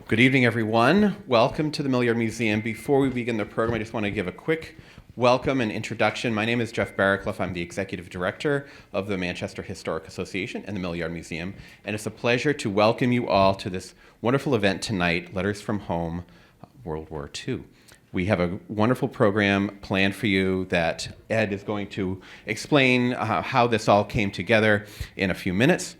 Good evening, everyone. Welcome to the Millyard Museum. Before we begin the program, I just want to give a quick welcome and introduction. My name is Jeff Barraclough. I'm the Executive Director of the Manchester Historic Association and the Millyard Museum. And it's a pleasure to welcome you all to this wonderful event tonight, Letters from Home, World War II. We have a wonderful program planned for you that Ed is going to explain how this all came together in a few minutes.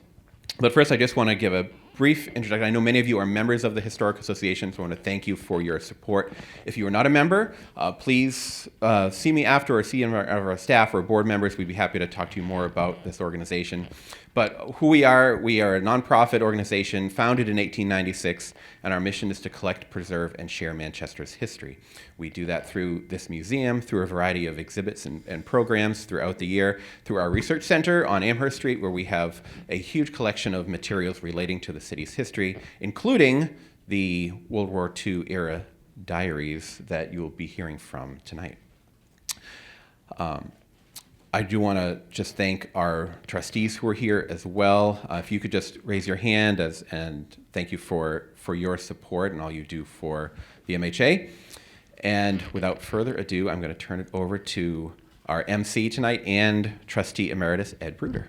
But first, I just want to give a brief introduction. I know many of you are members of the Historic Association, so I want to thank you for your support. If you are not a member, please see me after or see any of our staff or board members. We'd be happy to talk to you more about this organization. But who we are a nonprofit organization founded in 1896, and our mission is to collect, preserve, and share Manchester's history. We do that through this museum, through a variety of exhibits and programs throughout the year, through our research center on Amherst Street, where we have a huge collection of materials relating to the city's history, including the World War II era diaries that you will be hearing from tonight. I do want to just thank our trustees who are here as well. If you could just raise your hand and thank you for your support and all you do for the MHA. And without further ado, I'm going to turn it over to our MC tonight and trustee emeritus, Ed Bruder.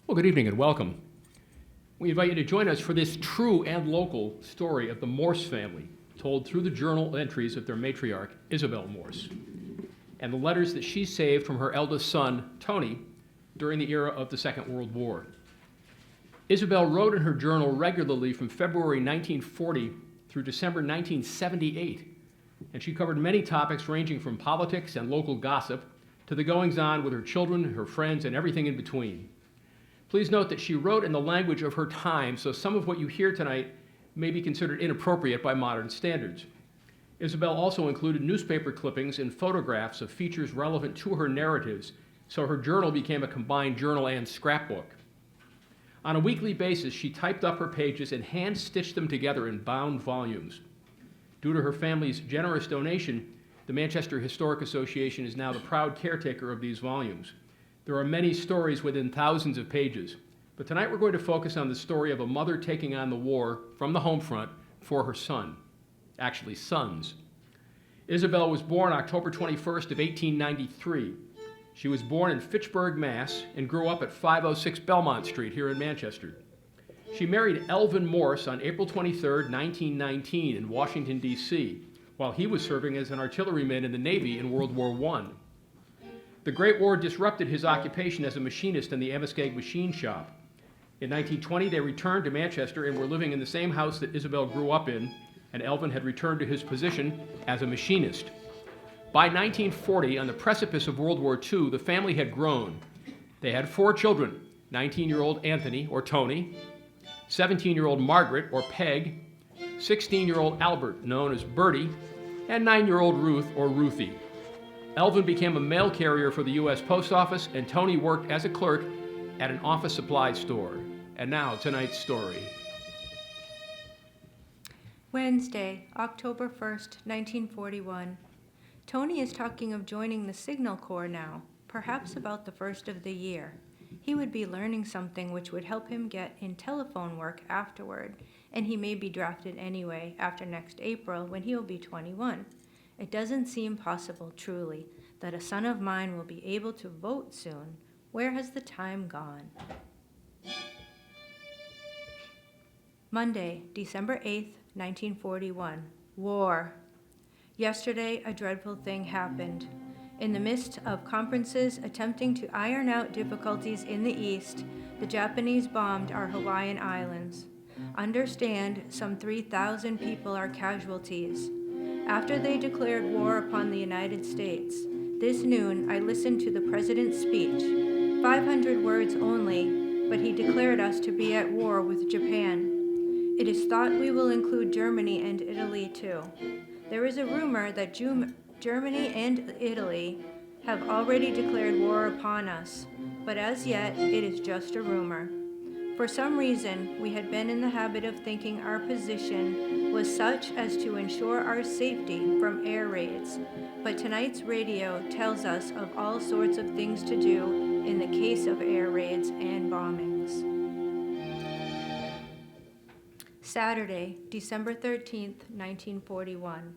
Well, good evening and welcome. We invite you to join us for this true and local story of the Morse family, told through the journal entries of their matriarch, Isabel Morse, and the letters that she saved from her eldest son, Tony, during the era of the Second World War. Isabel wrote in her journal regularly from February 1940 through December 1978, and she covered many topics ranging from politics and local gossip to the goings-on with her children, her friends, and everything in between. Please note that she wrote in the language of her time, so some of what you hear tonight may be considered inappropriate by modern standards. Isabel also included newspaper clippings and photographs of features relevant to her narratives, so her journal became a combined journal and scrapbook. On a weekly basis, she typed up her pages and hand-stitched them together in bound volumes. Due to her family's generous donation, the Manchester Historic Association is now the proud caretaker of these volumes. There are many stories within thousands of pages, but tonight we're going to focus on the story of a mother taking on the war from the home front for her son, actually sons. Isabel was born October 21st of 1893. She was born in Fitchburg, Mass, and grew up at 506 Belmont Street here in Manchester. She married Elvin Morse on April 23rd, 1919 in Washington, D.C., while he was serving as an artilleryman in the Navy in World War I. The Great War disrupted his occupation as a machinist in the Amoskeag machine shop. In 1920, they returned to Manchester and were living in the same house that Isabel grew up in, and Elvin had returned to his position as a machinist. By 1940, on the precipice of World War II, the family had grown. They had 4 children, 19-year-old Anthony, or Tony, 17-year-old Margaret, or Peg, 16-year-old Albert, known as Bertie, and 9-year-old Ruth, or Ruthie. Elvin became a mail carrier for the U.S. Post Office, and Tony worked as a clerk at an office supply store. And now, tonight's story. Wednesday, October 1st, 1941. Tony is talking of joining the Signal Corps now, perhaps about the first of the year. He would be learning something which would help him get in telephone work afterward, and he may be drafted anyway after next April when he will be 21. It doesn't seem possible, truly, that a son of mine will be able to vote soon. Where has the time gone? Monday, December 8th, 1941. War. Yesterday, a dreadful thing happened. In the midst of conferences attempting to iron out difficulties in the East, the Japanese bombed our Hawaiian Islands. Understand, some 3,000 people are casualties. After they declared war upon the United States, this noon I listened to the president's speech. 500 words only, but he declared us to be at war with Japan. It is thought we will include Germany and Italy too. There is a rumor that Germany and Italy have already declared war upon us, but as yet it is just a rumor. For some reason, we had been in the habit of thinking our position was such as to ensure our safety from air raids, but tonight's radio tells us of all sorts of things to do in the case of air raids and bombings. Saturday, December 13th, 1941.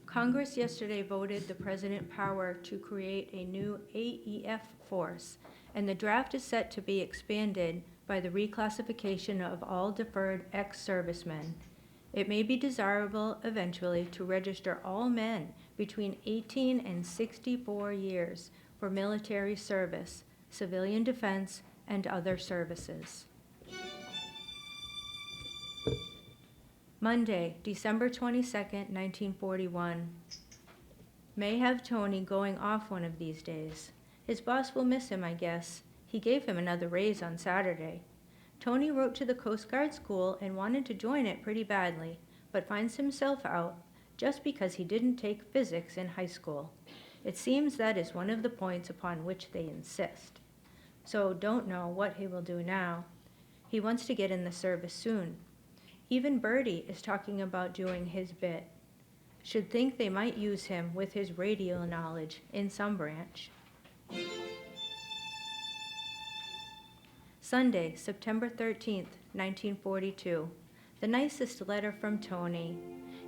Congress yesterday voted the President power to create a new AEF force, and the draft is set to be expanded by the reclassification of all deferred ex-servicemen. It may be desirable eventually to register all men between 18 and 64 years for military service, civilian defense, and other services. Monday, December 22nd, 1941. May have Tony going off one of these days. His boss will miss him, I guess. He gave him another raise on Saturday. Tony wrote to the Coast Guard school and wanted to join it pretty badly, but finds himself out just because he didn't take physics in high school. It seems that is one of the points upon which they insist. So don't know what he will do now. He wants to get in the service soon. Even Bertie is talking about doing his bit. Should think they might use him with his radio knowledge in some branch. Sunday, September 13th, 1942. The nicest letter from Tony.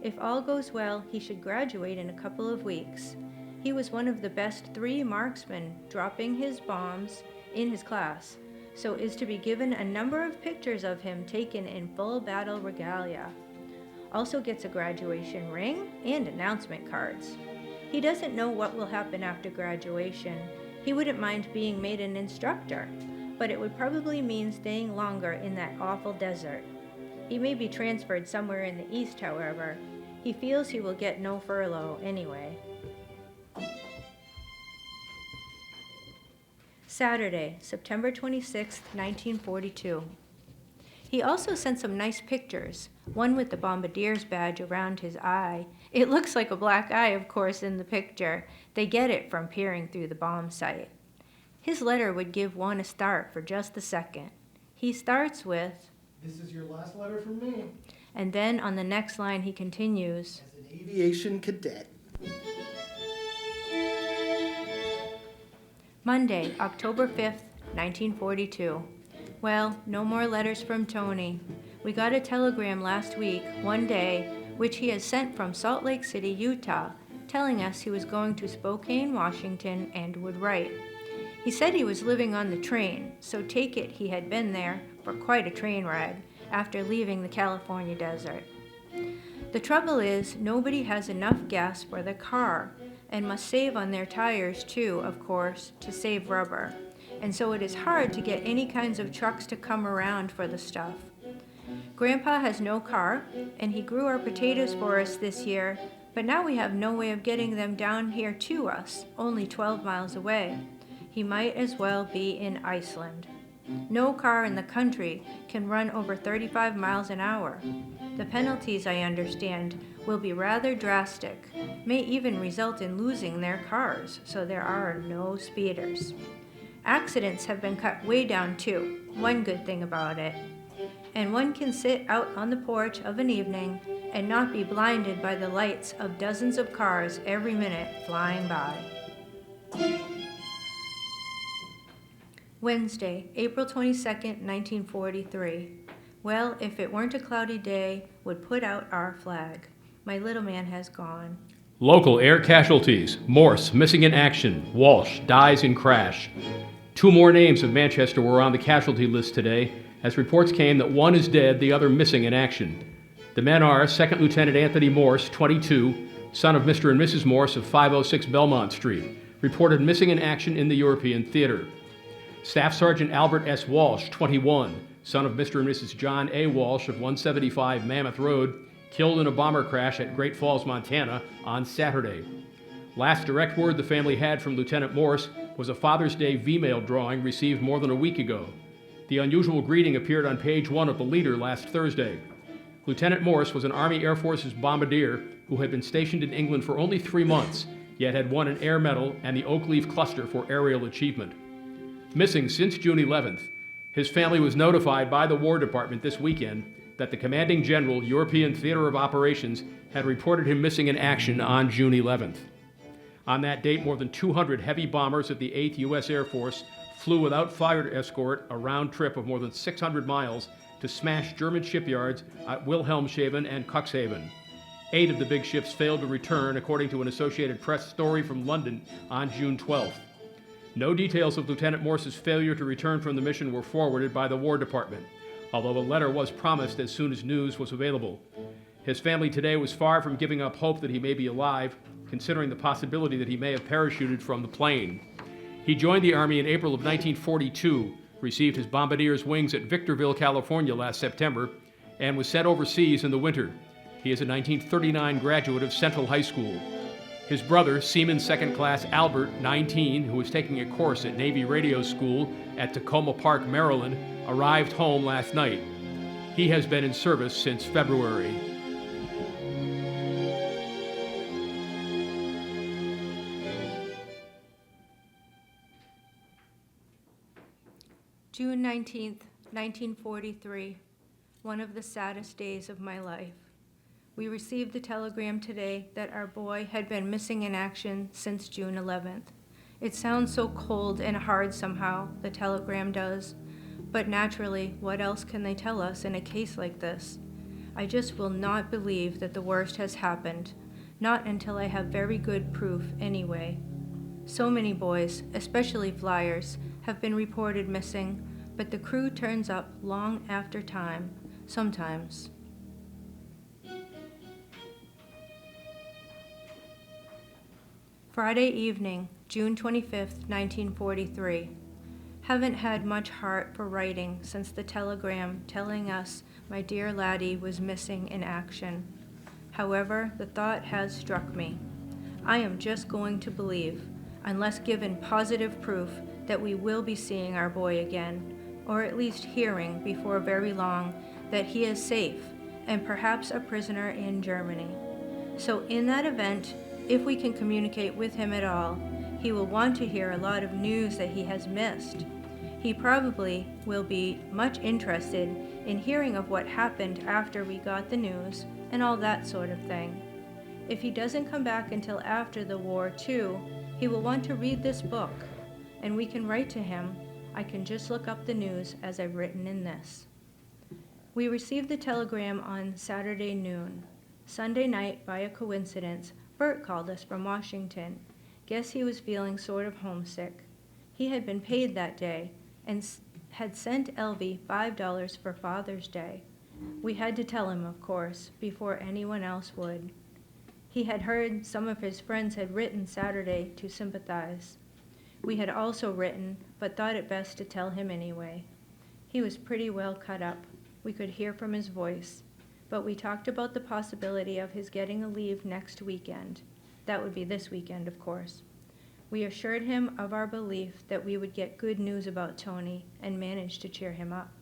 If all goes well, he should graduate in a couple of weeks. He was one of the best 3 marksmen dropping his bombs in his class, so is to be given a number of pictures of him taken in full battle regalia. Also gets a graduation ring and announcement cards. He doesn't know what will happen after graduation. He wouldn't mind being made an instructor, but it would probably mean staying longer in that awful desert. He may be transferred somewhere in the east, however. He feels he will get no furlough anyway. Saturday, September 26th, 1942. He also sent some nice pictures, one with the bombardier's badge around his eye. It looks like a black eye, of course, in the picture. They get it from peering through the bomb sight. His letter would give one a start for just a second. He starts with, "This is your last letter from me. and then on the next line he continues, As an aviation cadet." Monday, October 5th, 1942. Well, no more letters from Tony. We got a telegram last week, one day, which he has sent from Salt Lake City, Utah, telling us he was going to Spokane, Washington, and would write. He said he was living on the train, so take it he had been there for quite a train ride after leaving the California desert. The trouble is, nobody has enough gas for the car, and must save on their tires too, of course, to save rubber. And so it is hard to get any kinds of trucks to come around for the stuff. Grandpa has no car, and he grew our potatoes for us this year, but now we have no way of getting them down here to us, only 12 miles away. He might as well be in Iceland. No car in the country can run over 35 miles an hour. The penalties, I understand, will be rather drastic, may even result in losing their cars, so there are no speeders. Accidents have been cut way down too, one good thing about it. And one can sit out on the porch of an evening and not be blinded by the lights of dozens of cars every minute flying by. Wednesday, April 22nd, 1943. Well, if it weren't a cloudy day, would put out our flag. My little man has gone. Local air casualties. Morse, missing in action. Walsh, dies in crash. 2 more names of Manchester were on the casualty list today, as reports came that one is dead, the other missing in action. The men are 2nd Lieutenant Anthony Morse, 22, son of Mr. and Mrs. Morse of 506 Belmont Street, reported missing in action in the European Theater. Staff Sergeant Albert S. Walsh, 21, son of Mr. and Mrs. John A. Walsh of 175 Mammoth Road, killed in a bomber crash at Great Falls, Montana on Saturday. Last direct word the family had from Lieutenant Morse was a Father's Day V-mail drawing received more than a week ago. The unusual greeting appeared on page 1 of the Leader last Thursday. Lieutenant Morse was an Army Air Forces bombardier who had been stationed in England for only 3 months, yet had won an Air Medal and the Oak Leaf Cluster for aerial achievement. Missing since June 11th, his family was notified by the War Department this weekend that the commanding general, European Theater of Operations, had reported him missing in action on June 11th. On that date, more than 200 heavy bombers of the 8th U.S. Air Force flew without fire escort a round trip of more than 600 miles to smash German shipyards at Wilhelmshaven and Cuxhaven. 8 of the big ships failed to return, according to an Associated Press story from London on June 12th. No details of Lieutenant Morse's failure to return from the mission were forwarded by the War Department, although a letter was promised as soon as news was available. His family today was far from giving up hope that he may be alive, considering the possibility that he may have parachuted from the plane. He joined the Army in April of 1942, received his bombardier's wings at Victorville, California last September, and was sent overseas in the winter. He is a 1939 graduate of Central High School. His brother, Seaman Second Class Albert, 19, who was taking a course at Navy Radio School at Tacoma Park, Maryland, arrived home last night. He has been in service since February. June 19th, 1943, one of the saddest days of my life. We received the telegram today that our boy had been missing in action since June 11th. It sounds so cold and hard somehow, the telegram does, but naturally, what else can they tell us in a case like this? I just will not believe that the worst has happened, not until I have very good proof anyway. So many boys, especially flyers, have been reported missing, but the crew turns up long after time, sometimes. Friday evening, June 25th, 1943. Haven't had much heart for writing since the telegram telling us my dear laddie was missing in action. However, the thought has struck me. I am just going to believe, unless given positive proof, that we will be seeing our boy again, or at least hearing before very long that he is safe and perhaps a prisoner in Germany. So in that event, if we can communicate with him at all, he will want to hear a lot of news that he has missed. He probably will be much interested in hearing of what happened after we got the news and all that sort of thing. If he doesn't come back until after the war too, he will want to read this book, and we can write to him. I can just look up the news as I've written in this. We received the telegram on Saturday noon. Sunday night, by a coincidence, Bert called us from Washington. Guess he was feeling sort of homesick. He had been paid that day and had sent Elvie $5 for Father's Day. We had to tell him, of course, before anyone else would. He had heard some of his friends had written Saturday to sympathize. We had also written, but thought it best to tell him anyway. He was pretty well cut up. We could hear from his voice. But we talked about the possibility of his getting a leave next weekend. That would be this weekend, of course. We assured him of our belief that we would get good news about Tony and managed to cheer him up.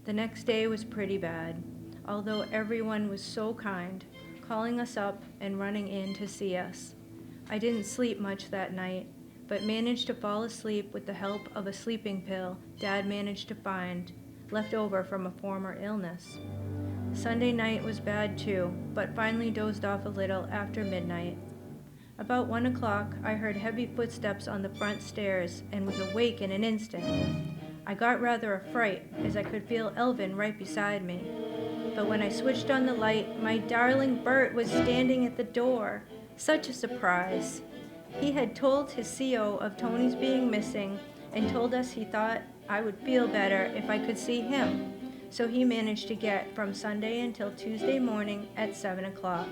The next day was pretty bad, although everyone was so kind, calling us up and running in to see us. I didn't sleep much that night, but managed to fall asleep with the help of a sleeping pill Dad managed to find, left over from a former illness. Sunday night was bad too, but finally dozed off a little after midnight. About 1 o'clock, I heard heavy footsteps on the front stairs and was awake in an instant. I got rather a fright, as I could feel Elvin right beside me. But when I switched on the light, my darling Bert was standing at the door. Such a surprise. He had told his CO of Tony's being missing and told us he thought I would feel better if I could see him. So he managed to get from Sunday until Tuesday morning at 7 o'clock.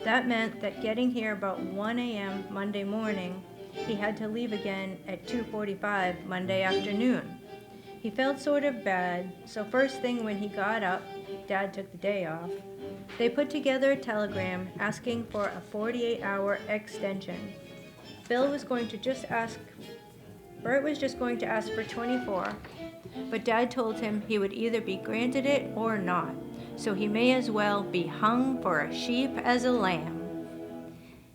That meant that getting here about 1 a.m. Monday morning, he had to leave again at 2:45 Monday afternoon. He felt sort of bad, so first thing when he got up, Dad took the day off. They put together a telegram asking for a 48-hour extension. Bert was just going to ask for 24, but Dad told him he would either be granted it or not, so he may as well be hung for a sheep as a lamb.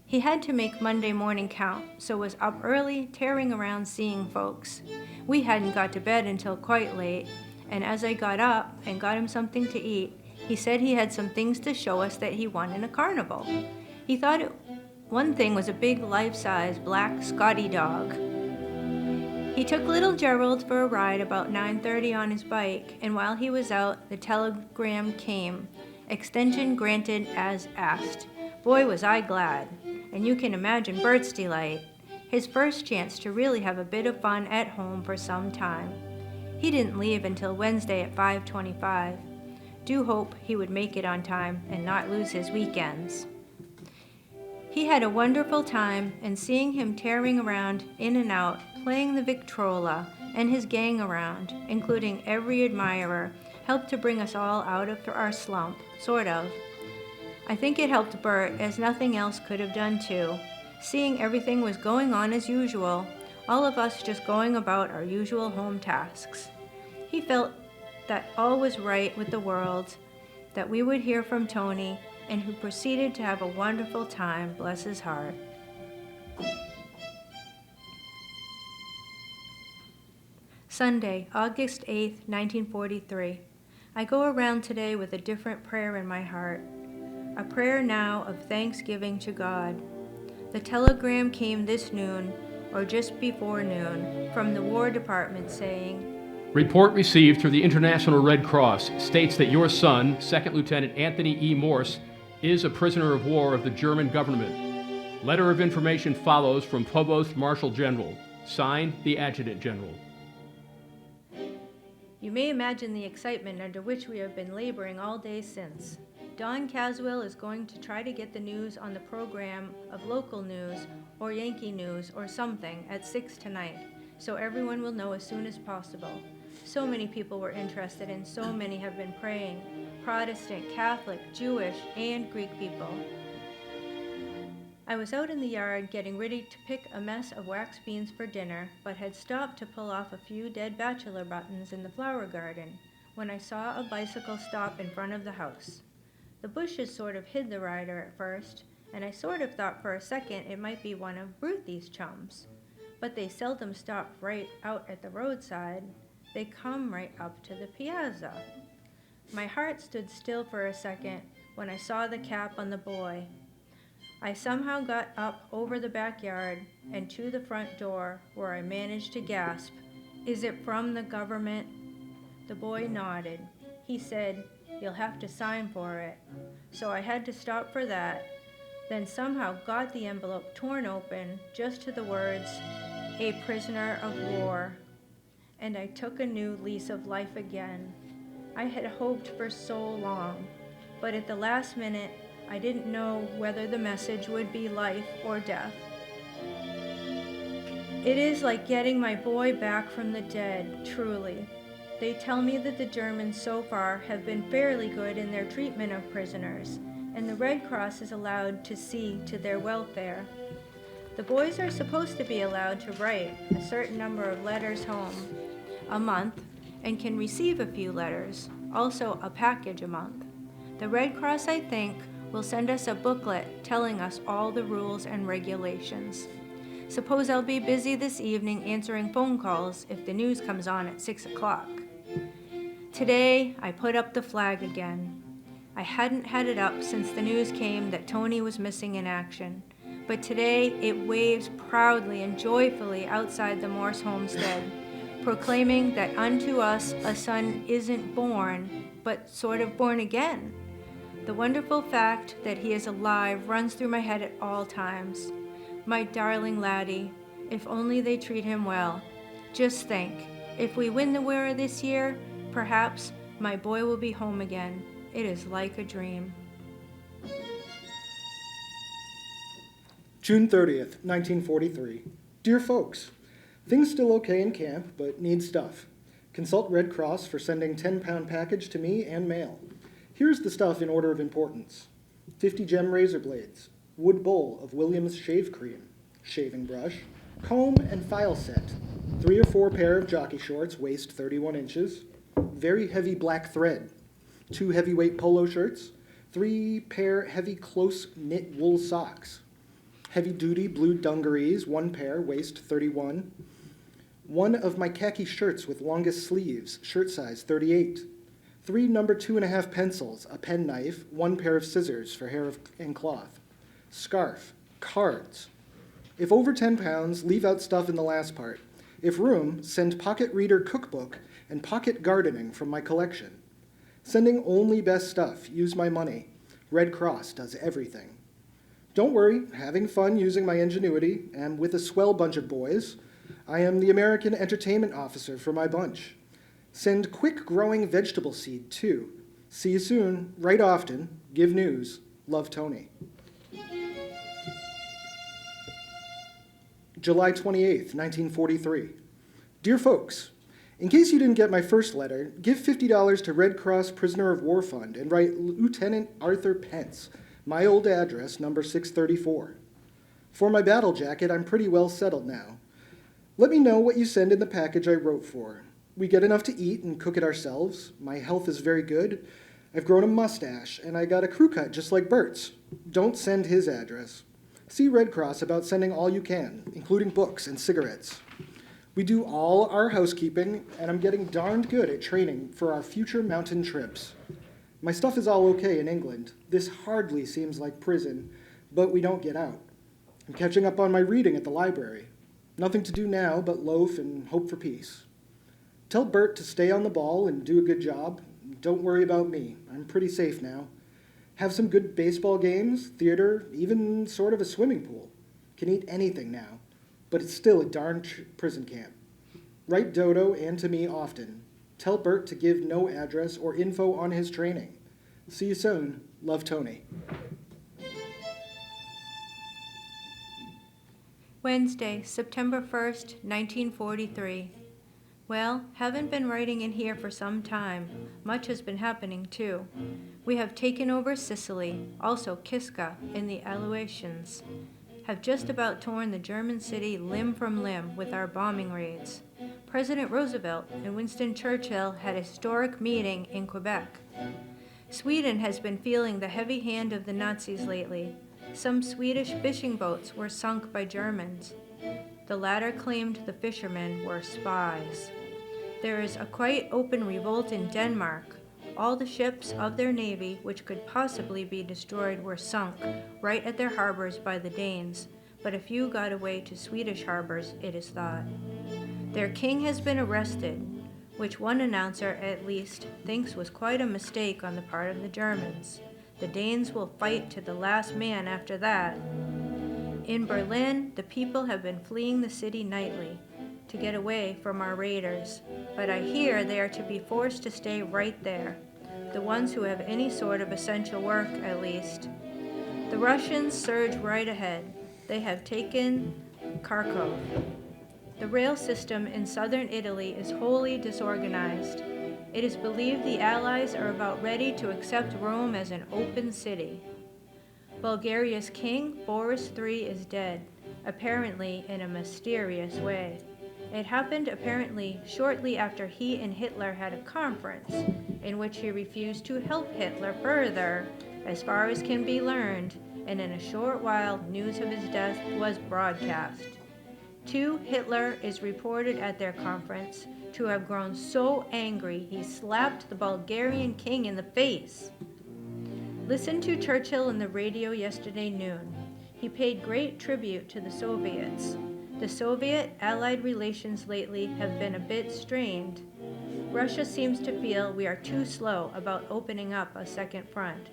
He had to make Monday morning count, so was up early, tearing around seeing folks. We hadn't got to bed until quite late, and as I got up and got him something to eat, he said he had some things to show us that he won in a carnival. He thought one thing was a big life-size black Scotty dog. He took little Gerald for a ride about 9:30 on his bike, and while he was out, the telegram came. Extension granted as asked. Boy, was I glad. And you can imagine Bert's delight. His first chance to really have a bit of fun at home for some time. He didn't leave until Wednesday at 5:25. Do hope he would make it on time and not lose his weekends. He had a wonderful time, and seeing him tearing around in and out, playing the Victrola, and his gang around, including every admirer, helped to bring us all out of our slump, sort of. I think it helped Bert, as nothing else could have done too. Seeing everything was going on as usual, all of us just going about our usual home tasks. He felt that all was right with the world, that we would hear from Tony, and who proceeded to have a wonderful time, bless his heart. Sunday, August 8th, 1943. I go around today with a different prayer in my heart, a prayer now of thanksgiving to God. The telegram came this noon, or just before noon, from the War Department saying, Report received through the International Red Cross states that your son, Second Lieutenant Anthony E. Morse, is a prisoner of war of the German government. Letter of information follows from Provost Marshal General. Signed, the Adjutant General. You may imagine the excitement under which we have been laboring all day since. Don Caswell is going to try to get the news on the program of local news or Yankee news or something at 6 tonight, so everyone will know as soon as possible. So many people were interested and so many have been praying. Protestant, Catholic, Jewish, and Greek people. I was out in the yard getting ready to pick a mess of wax beans for dinner, but had stopped to pull off a few dead bachelor buttons in the flower garden when I saw a bicycle stop in front of the house. The bushes sort of hid the rider at first, and I sort of thought for a second it might be one of Ruthie's chums. But they seldom stop right out at the roadside. They come right up to the piazza. My heart stood still for a second when I saw the cap on the boy. I somehow got up over the backyard and to the front door, where I managed to gasp, "Is it from the government?" The boy nodded. He said, "You'll have to sign for it." So I had to stop for that, then somehow got the envelope torn open just to the words, "A prisoner of war." And I took a new lease of life again. I had hoped for so long, but at the last minute, I didn't know whether the message would be life or death. It is like getting my boy back from the dead, truly. They tell me that the Germans so far have been fairly good in their treatment of prisoners, and the Red Cross is allowed to see to their welfare. The boys are supposed to be allowed to write a certain number of letters home a month, and can receive a few letters, also a package a month. The Red Cross, I think, will send us a booklet telling us all the rules and regulations. Suppose I'll be busy this evening answering phone calls if the news comes on at 6 o'clock. Today, I put up the flag again. I hadn't had it up since the news came that Tony was missing in action, but today it waves proudly and joyfully outside the Morse homestead, proclaiming that unto us a son isn't born, but sort of born again. The wonderful fact that he is alive runs through my head at all times. My darling laddie, if only they treat him well. Just think, if we win the war this year, perhaps my boy will be home again. It is like a dream. June 30th, 1943. Dear folks, things still okay in camp, but need stuff. Consult Red Cross for sending 10-pound package to me and mail. Here's the stuff in order of importance. 50 gem razor blades, wood bowl of Williams shave cream, shaving brush, comb and file set, 3 or 4 pair of jockey shorts, waist 31 inches, very heavy black thread, 2 heavyweight polo shirts, 3 pair heavy close knit wool socks, heavy duty blue dungarees, 1 pair, waist 31, 1 of my khaki shirts with longest sleeves, shirt size 38. 3 number 2.5 pencils, a penknife, 1 pair of scissors for hair and cloth. Scarf, cards. If over 10 pounds, leave out stuff in the last part. If room, send pocket reader cookbook and pocket gardening from my collection. Sending only best stuff, use my money. Red Cross does everything. Don't worry, having fun using my ingenuity, and with a swell bunch of boys, I am the American entertainment officer for my bunch. Send quick-growing vegetable seed, too. See you soon, write often, give news. Love, Tony. July 28th, 1943. Dear folks, in case you didn't get my first letter, give $50 to Red Cross Prisoner of War Fund and write Lieutenant Arthur Pence, my old address, number 634. For my battle jacket, I'm pretty well settled now. Let me know what you send in the package I wrote for. We get enough to eat and cook it ourselves. My health is very good. I've grown a mustache, and I got a crew cut just like Bert's. Don't send his address. See Red Cross about sending all you can, including books and cigarettes. We do all our housekeeping, and I'm getting darned good at training for our future mountain trips. My stuff is all okay in England. This hardly seems like prison, but we don't get out. I'm catching up on my reading at the library. Nothing to do now but loaf and hope for peace. Tell Bert to stay on the ball and do a good job. Don't worry about me. I'm pretty safe now. Have some good baseball games, theater, even sort of a swimming pool. Can eat anything now, but it's still a darn prison camp. Write Dodo and to me often. Tell Bert to give no address or info on his training. See you soon. Love, Tony. Wednesday, September 1st, 1943. Well, haven't been writing in here for some time. Much has been happening, too. We have taken over Sicily, also Kiska, in the Aleutians. Have just about torn the German city limb from limb with our bombing raids. President Roosevelt and Winston Churchill had a historic meeting in Quebec. Sweden has been feeling the heavy hand of the Nazis lately. Some Swedish fishing boats were sunk by Germans. The latter claimed the fishermen were spies. There is a quite open revolt in Denmark. All the ships of their navy which could possibly be destroyed were sunk right at their harbors by the Danes, but a few got away to Swedish harbors, it is thought. Their king has been arrested, which one announcer at least thinks was quite a mistake on the part of the Germans. The Danes will fight to the last man after that. In Berlin, the people have been fleeing the city nightly to get away from our raiders, but I hear they are to be forced to stay right there, the ones who have any sort of essential work at least. The Russians surge right ahead. They have taken Kharkov. The rail system in southern Italy is wholly disorganized. It is believed the Allies are about ready to accept Rome as an open city. Bulgaria's king, Boris III, is dead, apparently in a mysterious way. It happened apparently shortly after he and Hitler had a conference in which he refused to help Hitler further, as far as can be learned, and in a short while news of his death was broadcast. Hitler is reported at their conference to have grown so angry he slapped the Bulgarian king in the face. Listened to Churchill on the radio yesterday noon. He paid great tribute to the Soviets. The Soviet-Allied relations lately have been a bit strained. Russia seems to feel we are too slow about opening up a second front.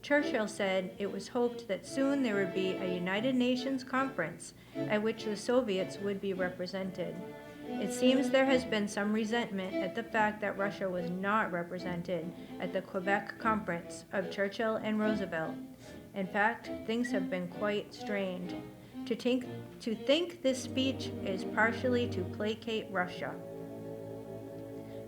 Churchill said it was hoped that soon there would be a United Nations conference at which the Soviets would be represented. It seems there has been some resentment at the fact that Russia was not represented at the Quebec conference of Churchill and Roosevelt. In fact, things have been quite strained. To think this speech is partially to placate Russia.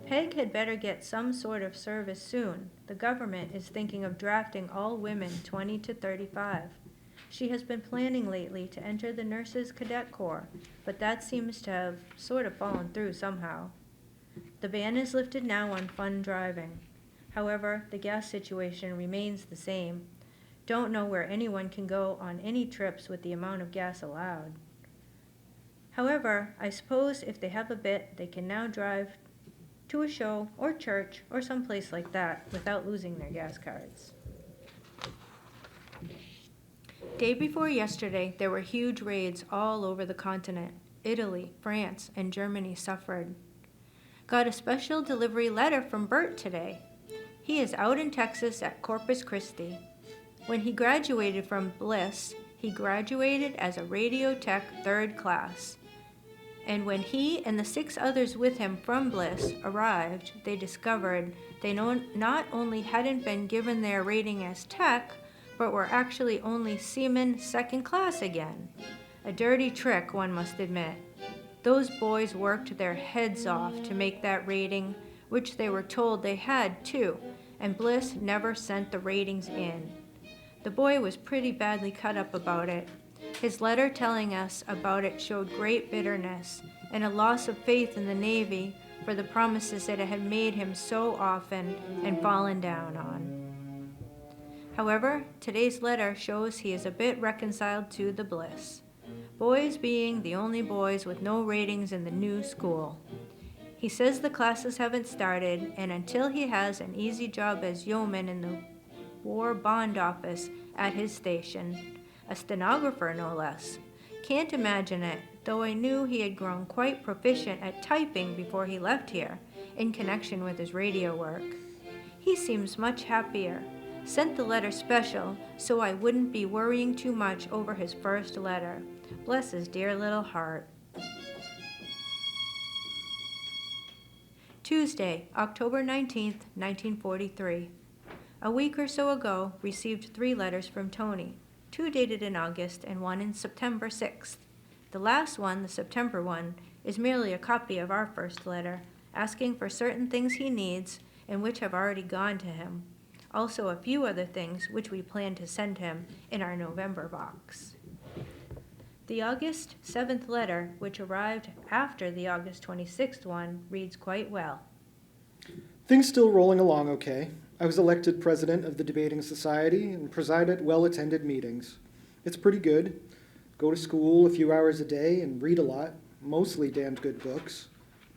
Peg had better get some sort of service soon. The government is thinking of drafting all women 20 to 35. She has been planning lately to enter the Nurses Cadet Corps, but that seems to have sort of fallen through somehow. The ban is lifted now on fun driving. However, the gas situation remains the same. Don't know where anyone can go on any trips with the amount of gas allowed. However, I suppose if they have a bit, they can now drive to a show or church or someplace like that without losing their gas cards. Day before yesterday, there were huge raids all over the continent. Italy, France, and Germany suffered. Got a special delivery letter from Bert today. He is out in Texas at Corpus Christi. When he graduated from Bliss, he graduated as a radio tech 3rd class. And when he and the 6 others with him from Bliss arrived, they discovered they not only hadn't been given their rating as tech, but were actually only seaman 2nd class again. A dirty trick, one must admit. Those boys worked their heads off to make that rating, which they were told they had too, and Bliss never sent the ratings in. The boy was pretty badly cut up about it. His letter telling us about it showed great bitterness and a loss of faith in the Navy for the promises that it had made him so often and fallen down on. However, today's letter shows he is a bit reconciled to the Bliss, boys being the only boys with no ratings in the new school. He says the classes haven't started, and until he has an easy job as yeoman in the War Bond Office at his station, a stenographer no less. Can't imagine it, though I knew he had grown quite proficient at typing before he left here, in connection with his radio work. He seems much happier. Sent the letter special, so I wouldn't be worrying too much over his first letter. Bless his dear little heart. Tuesday, October 19th, 1943. A week or so ago, received 3 letters from Tony, 2 dated in August and 1 in September 6th. The last one, the September one, is merely a copy of our first letter, asking for certain things he needs and which have already gone to him. Also a few other things which we plan to send him in our November box. The August 7th letter, which arrived after the August 26th one, reads quite well. Things still rolling along okay. I was elected president of the Debating Society and preside at well-attended meetings. It's pretty good. Go to school a few hours a day and read a lot, mostly damned good books.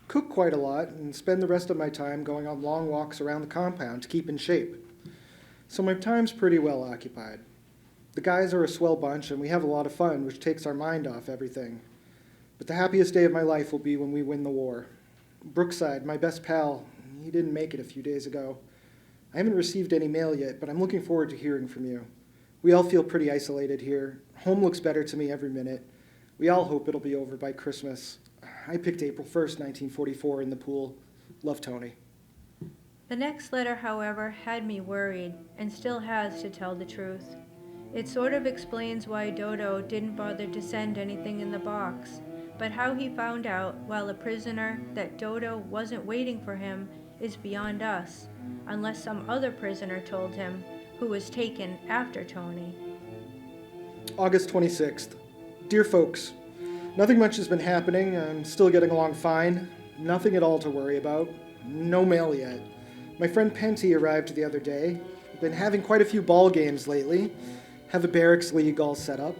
Cook quite a lot and spend the rest of my time going on long walks around the compound to keep in shape. So my time's pretty well occupied. The guys are a swell bunch and we have a lot of fun, which takes our mind off everything. But the happiest day of my life will be when we win the war. Brookside, my best pal, he didn't make it a few days ago. I haven't received any mail yet, but I'm looking forward to hearing from you. We all feel pretty isolated here. Home looks better to me every minute. We all hope it'll be over by Christmas. I picked April 1st, 1944 in the pool. Love, Tony. The next letter, however, had me worried, and still has, to tell the truth. It sort of explains why Dodo didn't bother to send anything in the box, but how he found out, while a prisoner, that Dodo wasn't waiting for him is beyond us, unless some other prisoner told him, who was taken after Tony. August 26th. Dear folks, nothing much has been happening. I'm still getting along fine. Nothing at all to worry about. No mail yet. My friend Penty arrived the other day. Been having quite a few ball games lately. Have a barracks league all set up.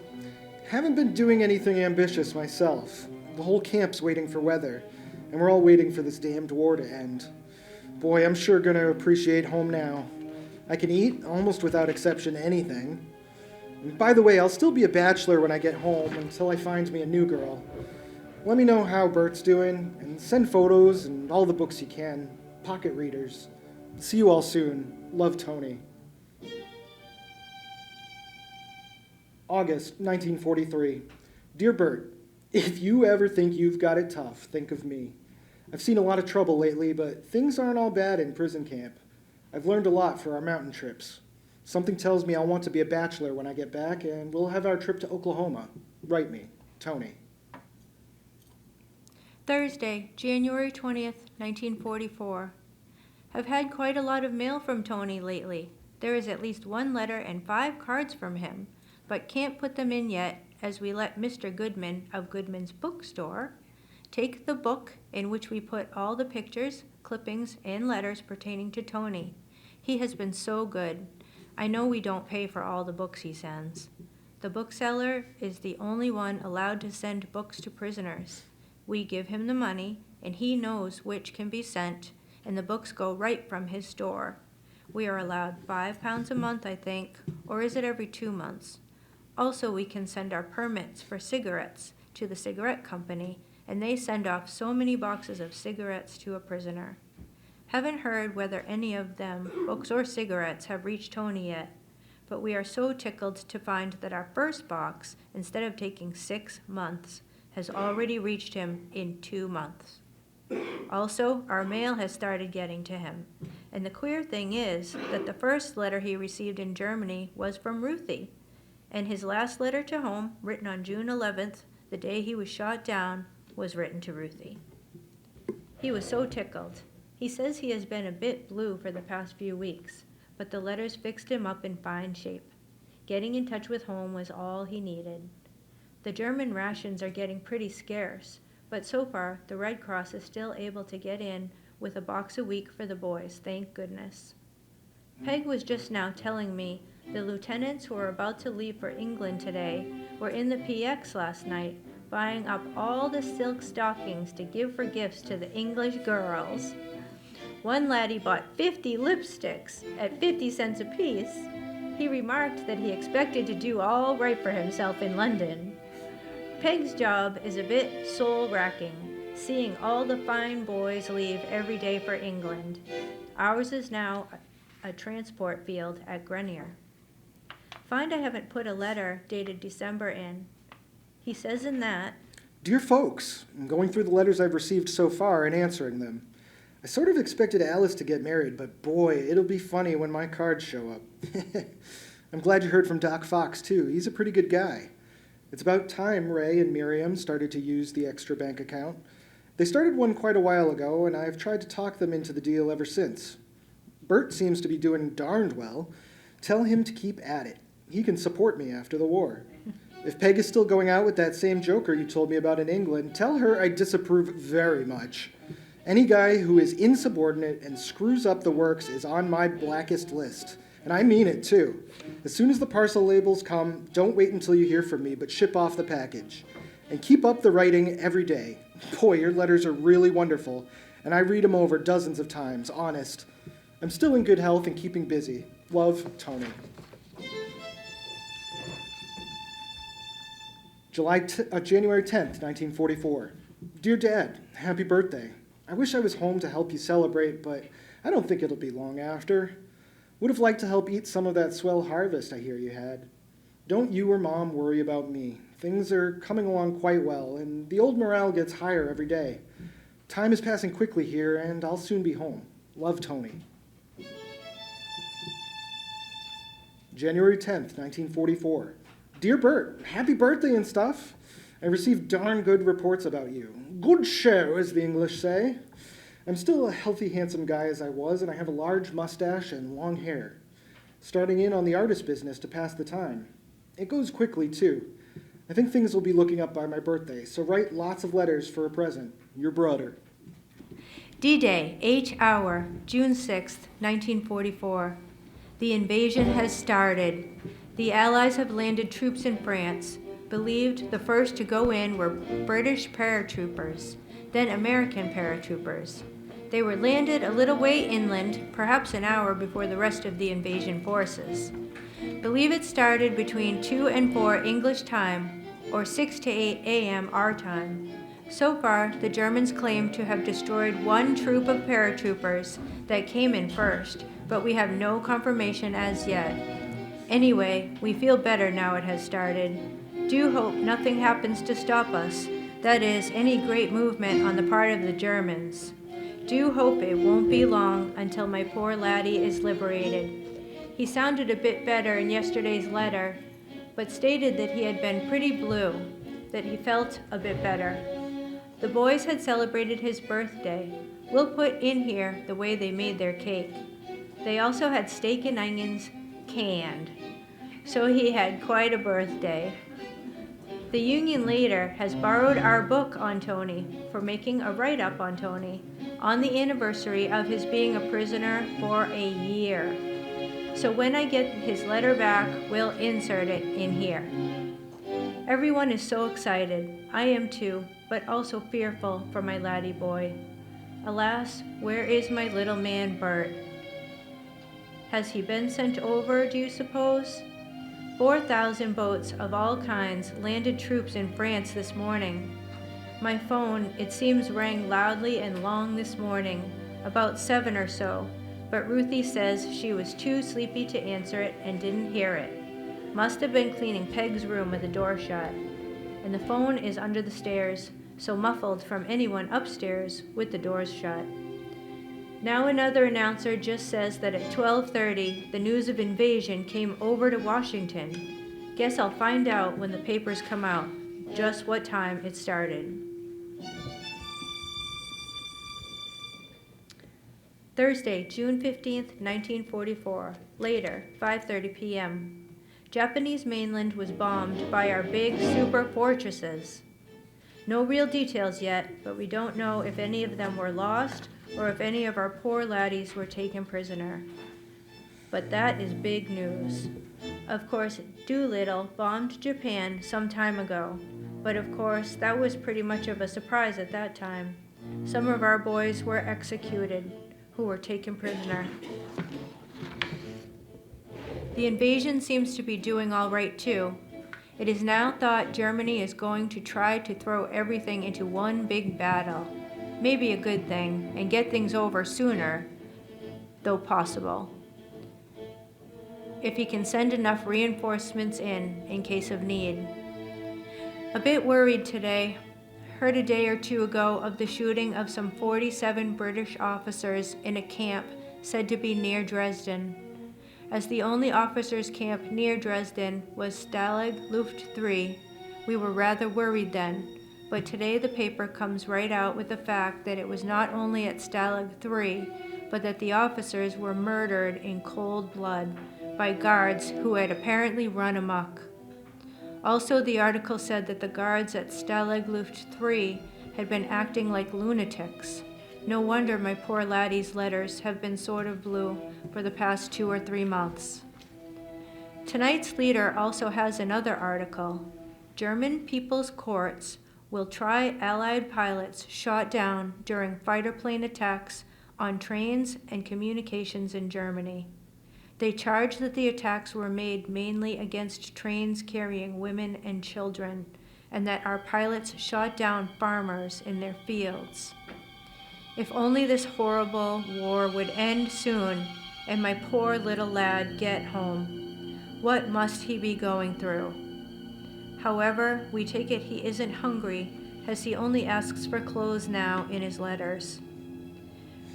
Haven't been doing anything ambitious myself. The whole camp's waiting for weather, and we're all waiting for this damned war to end. Boy, I'm sure gonna appreciate home now. I can eat, almost without exception, anything. And by the way, I'll still be a bachelor when I get home until I find me a new girl. Let me know how Bert's doing, and send photos and all the books you can. Pocket readers. See you all soon. Love, Tony. August 1943. Dear Bert, if you ever think you've got it tough, think of me. I've seen a lot of trouble lately, but things aren't all bad in prison camp. I've learned a lot for our mountain trips. Something tells me I'll want to be a bachelor when I get back, and we'll have our trip to Oklahoma. Write me, Tony. Thursday, January 20th, 1944. Have had quite a lot of mail from Tony lately. There is at least 1 letter and 5 cards from him, but can't put them in yet as we let Mr. Goodman of Goodman's Bookstore take the book in which we put all the pictures, clippings, and letters pertaining to Tony. He has been so good. I know we don't pay for all the books he sends. The bookseller is the only one allowed to send books to prisoners. We give him the money, and he knows which can be sent, and the books go right from his store. We are allowed £5 a month, I think, or is it every 2 months? Also, we can send our permits for cigarettes to the cigarette company, and they send off so many boxes of cigarettes to a prisoner. Haven't heard whether any of them, books or cigarettes, have reached Tony yet, but we are so tickled to find that our first box, instead of taking 6 months, has already reached him in 2 months. Also, our mail has started getting to him, and the queer thing is that the first letter he received in Germany was from Ruthie, and his last letter to home, written on June 11th, the day he was shot down, was written to Ruthie. He was so tickled. He says he has been a bit blue for the past few weeks, but the letters fixed him up in fine shape. Getting in touch with home was all he needed. The German rations are getting pretty scarce, but so far the Red Cross is still able to get in with a box a week for the boys, thank goodness. Peg was just now telling me the lieutenants who are about to leave for England today were in the PX last night, buying up all the silk stockings to give for gifts to the English girls. One laddie bought 50 lipsticks at 50 cents apiece. He remarked that he expected to do all right for himself in London. Peg's job is a bit soul-racking, seeing all the fine boys leave every day for England. Ours is now a transport field at Grenier. Find I haven't put a letter dated December in. He says in that, Dear folks, I'm going through the letters I've received so far and answering them. I sort of expected Alice to get married, but boy, it'll be funny when my cards show up. I'm glad you heard from Doc Fox, too. He's a pretty good guy. It's about time Ray and Miriam started to use the extra bank account. They started one quite a while ago, and I've tried to talk them into the deal ever since. Bert seems to be doing darned well. Tell him to keep at it. He can support me after the war. If Peg is still going out with that same joker you told me about in England, tell her I disapprove very much. Any guy who is insubordinate and screws up the works is on my blackest list. And I mean it, too. As soon as the parcel labels come, don't wait until you hear from me, but ship off the package. And keep up the writing every day. Boy, your letters are really wonderful, and I read them over dozens of times, honest. I'm still in good health and keeping busy. Love, Tony. January 10th, 1944. Dear Dad, happy birthday. I wish I was home to help you celebrate, but I don't think it'll be long after. Would have liked to help eat some of that swell harvest I hear you had. Don't you or Mom worry about me. Things are coming along quite well, and the old morale gets higher every day. Time is passing quickly here, and I'll soon be home. Love, Tony. January 10th, 1944. Dear Bert, happy birthday and stuff. I received darn good reports about you. Good show, as the English say. I'm still a healthy, handsome guy as I was, and I have a large mustache and long hair. Starting in on the artist business to pass the time. It goes quickly, too. I think things will be looking up by my birthday, so write lots of letters for a present. Your brother. D-Day, H hour, June 6th, 1944. The invasion has started. The Allies have landed troops in France. Believed the first to go in were British paratroopers, then American paratroopers. They were landed a little way inland, perhaps an hour before the rest of the invasion forces. Believe it started between 2 and 4 English time, or 6 to 8 a.m. our time. So far, the Germans claim to have destroyed one troop of paratroopers that came in first, but we have no confirmation as yet. Anyway, we feel better now it has started. Do hope nothing happens to stop us, that is, any great movement on the part of the Germans. Do hope it won't be long until my poor laddie is liberated. He sounded a bit better in yesterday's letter, but stated that he had been pretty blue, that he felt a bit better. The boys had celebrated his birthday. We'll put in here the way they made their cake. They also had steak and onions canned. So he had quite a birthday. The Union Leader has borrowed our book on Tony for making a write-up on Tony on the anniversary of his being a prisoner for a year. So when I get his letter back, we'll insert it in here. Everyone is so excited. I am too, but also fearful for my laddie boy. Alas, where is my little man Bert? Has he been sent over, do you suppose? 4,000 boats of all kinds landed troops in France this morning. My phone, it seems, rang loudly and long this morning, about 7 or so, but Ruthie says she was too sleepy to answer it and didn't hear it. Must have been cleaning Peg's room with the door shut. And the phone is under the stairs, so muffled from anyone upstairs with the doors shut. Now another announcer just says that at 12:30 the news of invasion came over to Washington. Guess I'll find out when the papers come out just what time it started. Thursday, June 15th, 1944. Later, 5:30 p.m. Japanese mainland was bombed by our big super fortresses. No real details yet, but we don't know if any of them were lost or if any of our poor laddies were taken prisoner. But that is big news. Of course, Doolittle bombed Japan some time ago, but of course that was pretty much of a surprise at that time. Some of our boys were executed, who were taken prisoner. The invasion seems to be doing all right too. It is now thought Germany is going to try to throw everything into one big battle. Maybe a good thing, and get things over sooner, though possible. If he can send enough reinforcements in case of need. A bit worried today. Heard a day or two ago of the shooting of some 47 British officers in a camp said to be near Dresden. As the only officers' camp near Dresden was Stalag Luft 3, we were rather worried then, but today the paper comes right out with the fact that it was not only at Stalag 3, but that the officers were murdered in cold blood by guards who had apparently run amok. Also, the article said that the guards at Stalag Luft 3 had been acting like lunatics. No wonder my poor laddie's letters have been sort of blue for the past 2 or 3 months. Tonight's leader also has another article. German people's courts will try Allied pilots shot down during fighter plane attacks on trains and communications in Germany. They charge that the attacks were made mainly against trains carrying women and children, and that our pilots shot down farmers in their fields. If only this horrible war would end soon and my poor little lad get home. What must he be going through? However, we take it he isn't hungry, as he only asks for clothes now in his letters.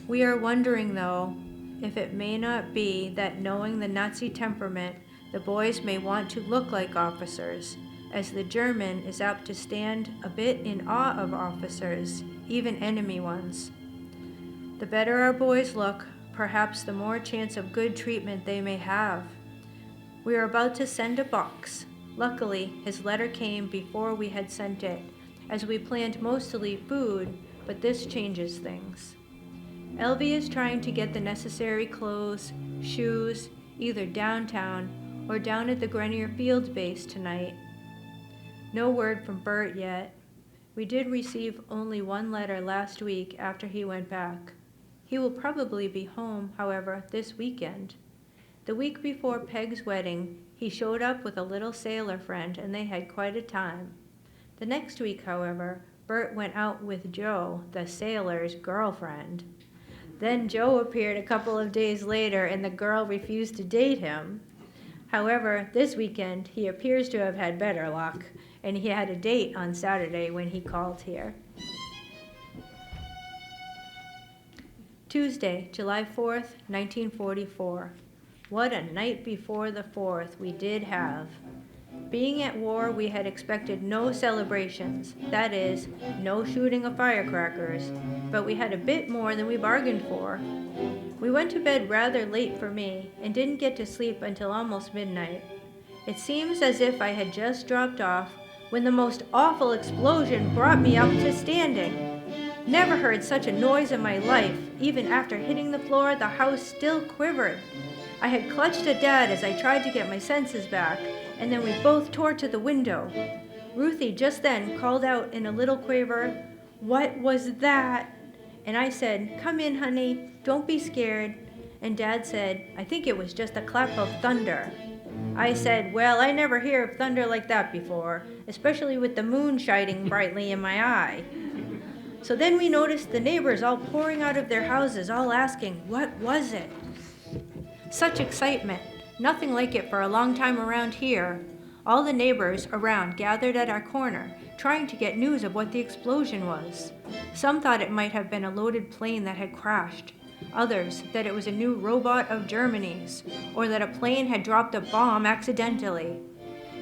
We are wondering, though, if it may not be that knowing the Nazi temperament, the boys may want to look like officers, as the German is apt to stand a bit in awe of officers, even enemy ones. The better our boys look, perhaps the more chance of good treatment they may have. We are about to send a box. Luckily, his letter came before we had sent it, as we planned mostly food, but this changes things. Elvie is trying to get the necessary clothes, shoes, either downtown or down at the Grenier Field base tonight. No word from Bert yet. We did receive only one letter last week after he went back. He will probably be home, however, this weekend. The week before Peg's wedding, he showed up with a little sailor friend, and they had quite a time. The next week, however, Bert went out with Jo, the sailor's girlfriend. Then Jo appeared a couple of days later, and the girl refused to date him. However, this weekend, he appears to have had better luck, and he had a date on Saturday when he called here. Tuesday, July 4th, 1944. What a night before the 4th we did have. Being at war, we had expected no celebrations, that is, no shooting of firecrackers, but we had a bit more than we bargained for. We went to bed rather late for me, and didn't get to sleep until almost midnight. It seems as if I had just dropped off when the most awful explosion brought me up to standing. Never heard such a noise in my life. Even after hitting the floor, the house still quivered. I had clutched at Dad as I tried to get my senses back, and then we both tore to the window. Ruthie just then called out in a little quaver, "What was that?" And I said, "Come in, honey, don't be scared." And Dad said, "I think it was just a clap of thunder." I said, "Well, I never hear of thunder like that before, especially with the moon shining brightly in my eye." So then we noticed the neighbors all pouring out of their houses, all asking, "What was it?" Such excitement, nothing like it for a long time around here. All the neighbors around gathered at our corner, trying to get news of what the explosion was. Some thought it might have been a loaded plane that had crashed. Others that it was a new robot of Germany's, or that a plane had dropped a bomb accidentally.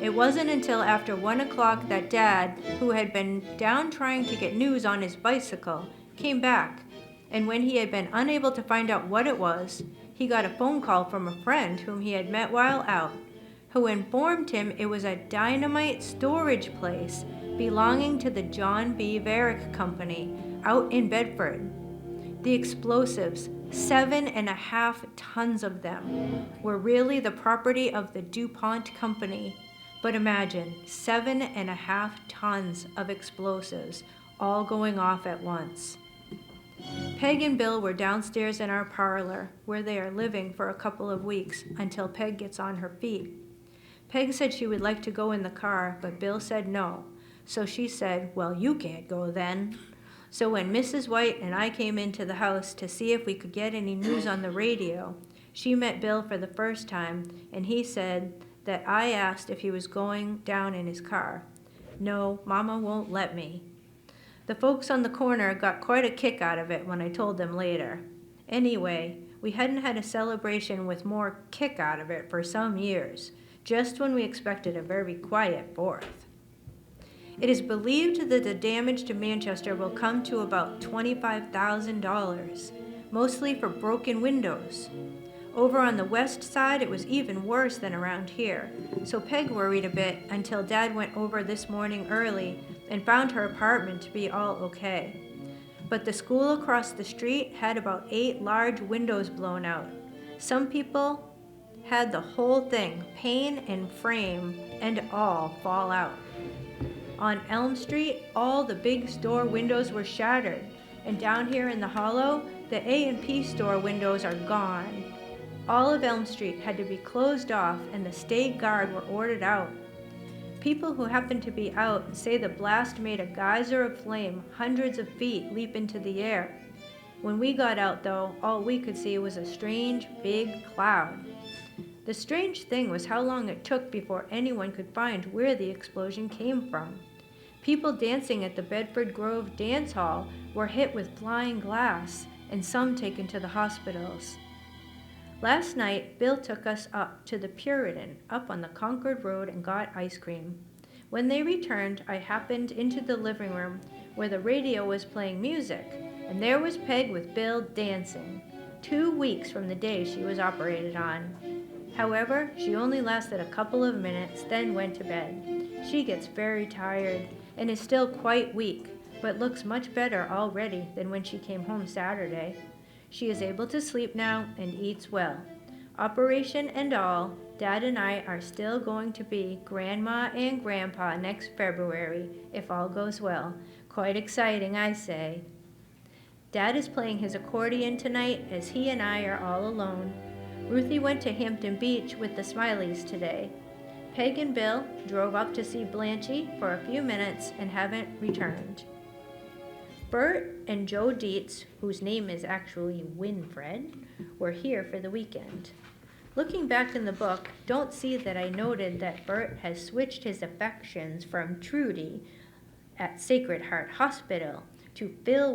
It wasn't until after 1 o'clock that Dad, who had been down trying to get news on his bicycle, came back, and when he had been unable to find out what it was, he got a phone call from a friend whom he had met while out, who informed him it was a dynamite storage place belonging to the John B. Varick Company out in Bedford. The explosives, 7.5 tons of them, were really the property of the DuPont Company. But imagine, 7.5 tons of explosives all going off at once. Peg and Bill were downstairs in our parlor, where they are living for a couple of weeks until Peg gets on her feet. Peg said she would like to go in the car, but Bill said no. So she said, "Well, you can't go then." So when Mrs. White and I came into the house to see if we could get any news on the radio, she met Bill for the first time, and he said that I asked if he was going down in his car. "No, Mama won't let me." The folks on the corner got quite a kick out of it when I told them later. Anyway, we hadn't had a celebration with more kick out of it for some years, just when we expected a very quiet 4th. It is believed that the damage to Manchester will come to about $25,000, mostly for broken windows. Over on the west side, it was even worse than around here, so Peg worried a bit until Dad went over this morning early and found her apartment to be all okay. But the school across the street had about 8 large windows blown out. Some people had the whole thing, pane and frame and all, fall out. On Elm Street, all the big store windows were shattered, and down here in the hollow, the A&P store windows are gone. All of Elm Street had to be closed off, and the state guard were ordered out. People who happened to be out say the blast made a geyser of flame hundreds of feet leap into the air. When we got out, though, all we could see was a strange, big cloud. The strange thing was how long it took before anyone could find where the explosion came from. People dancing at the Bedford Grove Dance Hall were hit with flying glass, and some taken to the hospitals. Last night, Bill took us up to the Puritan, up on the Concord Road, and got ice cream. When they returned, I happened into the living room where the radio was playing music, and there was Peg with Bill dancing, 2 weeks from the day she was operated on. However, she only lasted a couple of minutes, then went to bed. She gets very tired and is still quite weak, but looks much better already than when she came home Saturday. She is able to sleep now and eats well. Operation and all, Dad and I are still going to be Grandma and Grandpa next February, if all goes well. Quite exciting, I say. Dad is playing his accordion tonight as he and I are all alone. Ruthie went to Hampton Beach with the Smileys today. Peg and Bill drove up to see Blanchie for a few minutes and haven't returned. Bert and Joe Dietz, whose name is actually Winfred, were here for the weekend. Looking back in the book, don't see that I noted that Bert has switched his affections from Trudy at Sacred Heart Hospital to Phil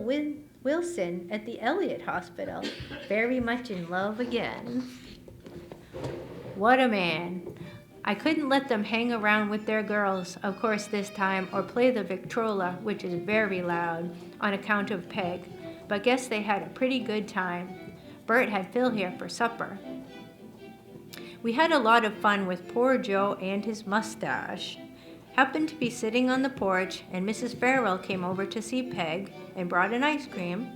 Wilson at the Elliott Hospital. Very much in love again. What a man. I couldn't let them hang around with their girls, of course, this time, or play the Victrola, which is very loud, on account of Peg, but guess they had a pretty good time. Bert had Phil here for supper. We had a lot of fun with poor Joe and his mustache. Happened to be sitting on the porch, and Mrs. Farrell came over to see Peg and brought an ice cream,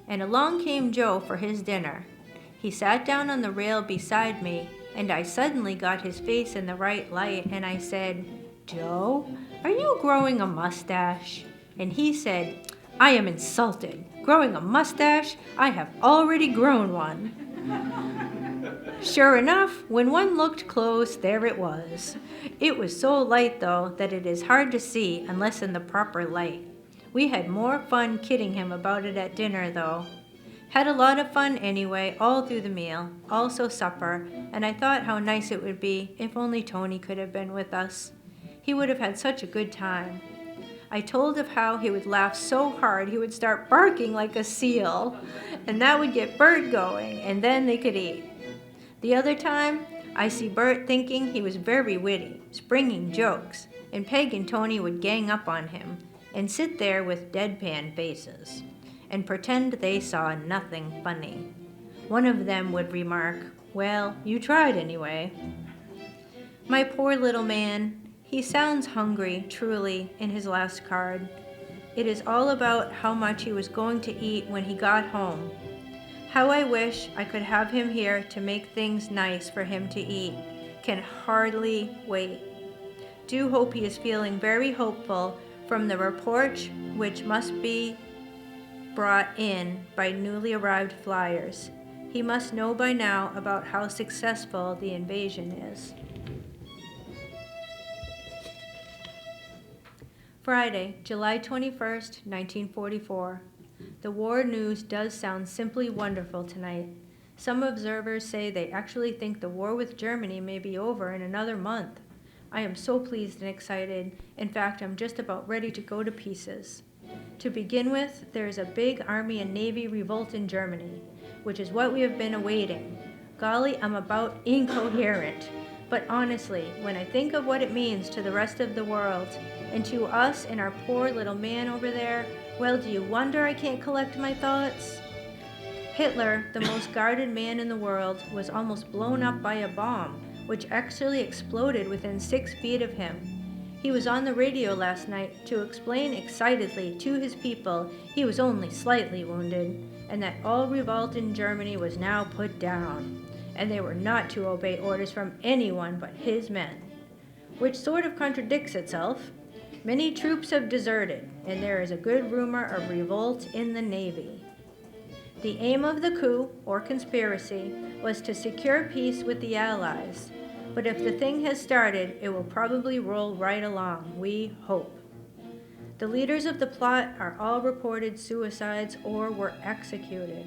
and along came Joe for his dinner. He sat down on the rail beside me, and I suddenly got his face in the right light, and I said, "Joe, "Are you growing a mustache?" And he said, "I am insulted. Growing a mustache? I have already grown one." Sure enough, when one looked close, there it was. It was so light, though, that it is hard to see unless in the proper light. We had more fun kidding him about it at dinner, though. Had a lot of fun anyway, all through the meal, also supper, and I thought how nice it would be if only Tony could have been with us. He would have had such a good time. I told of how he would laugh so hard he would start barking like a seal, and that would get Bert going, and then they could eat. The other time, I see Bert thinking he was very witty, springing jokes, and Peg and Tony would gang up on him and sit there with deadpan faces and pretend they saw nothing funny. One of them would remark, "Well, you tried anyway." My poor little man, he sounds hungry, truly, in his last card. It is all about how much he was going to eat when he got home. How I wish I could have him here to make things nice for him to eat. Can hardly wait. Do hope he is feeling very hopeful from the report which must be brought in by newly arrived flyers. He must know by now about how successful the invasion is. Friday, July 21st, 1944. The war news does sound simply wonderful tonight. Some observers say they actually think the war with Germany may be over in another month. I am so pleased and excited. In fact, I'm just about ready to go to pieces. To begin with, there is a big Army and Navy revolt in Germany, which is what we have been awaiting. Golly, I'm about incoherent. But honestly, when I think of what it means to the rest of the world, and to us and our poor little man over there, well, do you wonder I can't collect my thoughts? Hitler, the most guarded man in the world, was almost blown up by a bomb, which actually exploded within 6 feet of him. He was on the radio last night to explain excitedly to his people he was only slightly wounded, and that all revolt in Germany was now put down, and they were not to obey orders from anyone but his men. Which sort of contradicts itself. Many troops have deserted, and there is a good rumor of revolt in the Navy. The aim of the coup, or conspiracy, was to secure peace with the Allies. But if the thing has started, it will probably roll right along, we hope. The leaders of the plot are all reported suicides or were executed.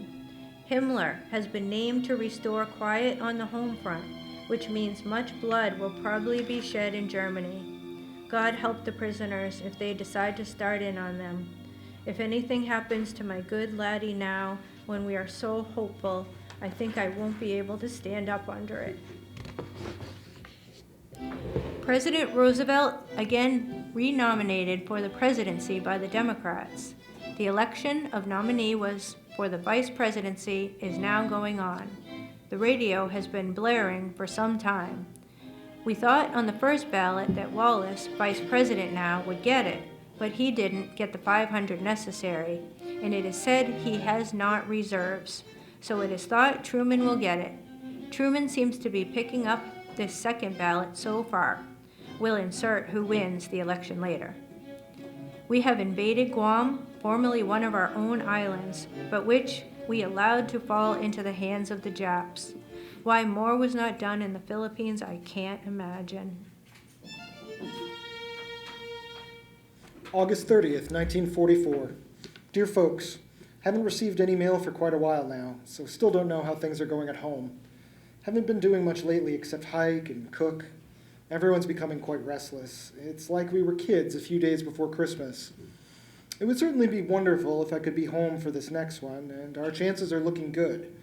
Himmler has been named to restore quiet on the home front, which means much blood will probably be shed in Germany. God help the prisoners if they decide to start in on them. If anything happens to my good laddie now, when we are so hopeful, I think I won't be able to stand up under it. President Roosevelt again renominated for the presidency by the Democrats. The election of nominee was for the vice presidency is now going on. The radio has been blaring for some time. We thought on the first ballot that Wallace, vice president now, would get it, but he didn't get the 500 necessary, and it is said he has not reserves, so it is thought Truman will get it. Truman seems to be picking up this second ballot so far. We'll insert who wins the election later. We have invaded Guam, formerly one of our own islands, but which we allowed to fall into the hands of the Japs. Why more was not done in the Philippines, I can't imagine. August 30th, 1944. Dear folks, haven't received any mail for quite a while now, so still don't know how things are going at home. Haven't been doing much lately except hike and cook. Everyone's becoming quite restless. It's like we were kids a few days before Christmas. It would certainly be wonderful if I could be home for this next one, and our chances are looking good.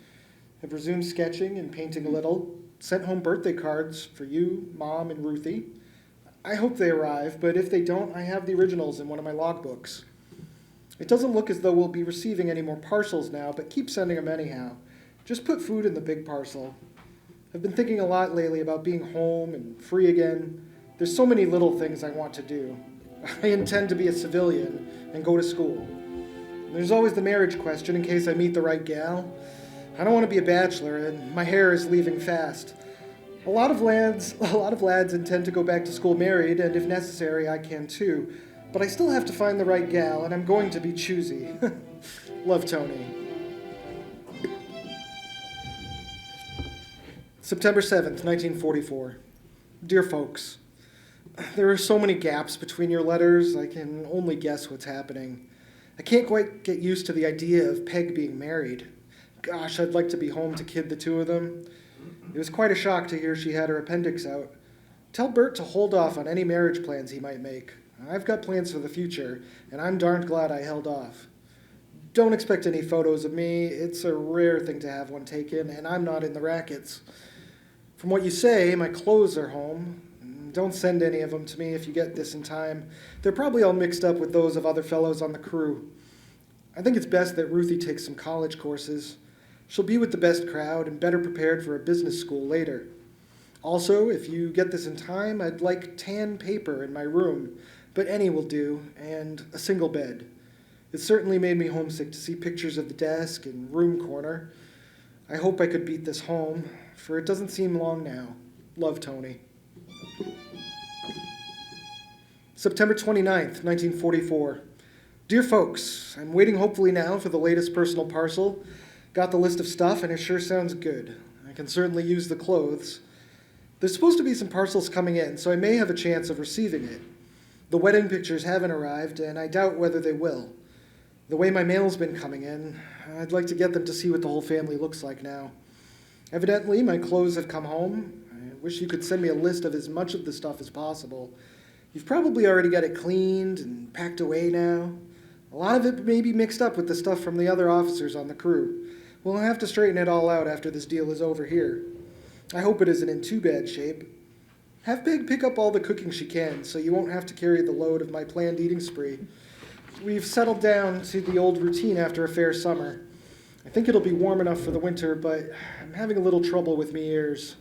I've resumed sketching and painting a little, sent home birthday cards for you, Mom, and Ruthie. I hope they arrive, but if they don't, I have the originals in one of my logbooks. It doesn't look as though we'll be receiving any more parcels now, but keep sending them anyhow. Just put food in the big parcel. I've been thinking a lot lately about being home and free again. There's so many little things I want to do. I intend to be a civilian and go to school. There's always the marriage question in case I meet the right gal. I don't want to be a bachelor, and my hair is leaving fast. A lot of lads intend to go back to school married, and if necessary, I can too. But I still have to find the right gal, and I'm going to be choosy. Love, Tony. September 7th, 1944. Dear folks, there are so many gaps between your letters, I can only guess what's happening. I can't quite get used to the idea of Peg being married. Gosh, I'd like to be home to kid the two of them. It was quite a shock to hear she had her appendix out. Tell Bert to hold off on any marriage plans he might make. I've got plans for the future, and I'm darned glad I held off. Don't expect any photos of me. It's a rare thing to have one taken, and I'm not in the rackets. From what you say, my clothes are home. Don't send any of them to me if you get this in time. They're probably all mixed up with those of other fellows on the crew. I think it's best that Ruthie takes some college courses. She'll be with the best crowd and better prepared for a business school later. Also, if you get this in time, I'd like tan paper in my room, but any will do, and a single bed. It certainly made me homesick to see pictures of the desk and room corner. I hope I could beat this home, for it doesn't seem long now. Love, Tony. September 29th, 1944. Dear folks, I'm waiting hopefully now for the latest personal parcel. Got the list of stuff, and it sure sounds good. I can certainly use the clothes. There's supposed to be some parcels coming in, so I may have a chance of receiving it. The wedding pictures haven't arrived, and I doubt whether they will. The way my mail's been coming in, I'd like to get them to see what the whole family looks like now. Evidently, my clothes have come home. I wish you could send me a list of as much of the stuff as possible. You've probably already got it cleaned and packed away now. A lot of it may be mixed up with the stuff from the other officers on the crew. We'll have to straighten it all out after this deal is over here. I hope it isn't in too bad shape. Have Peg pick up all the cooking she can, so you won't have to carry the load of my planned eating spree. We've settled down to the old routine after a fair summer. I think it'll be warm enough for the winter, but I'm having a little trouble with me ears.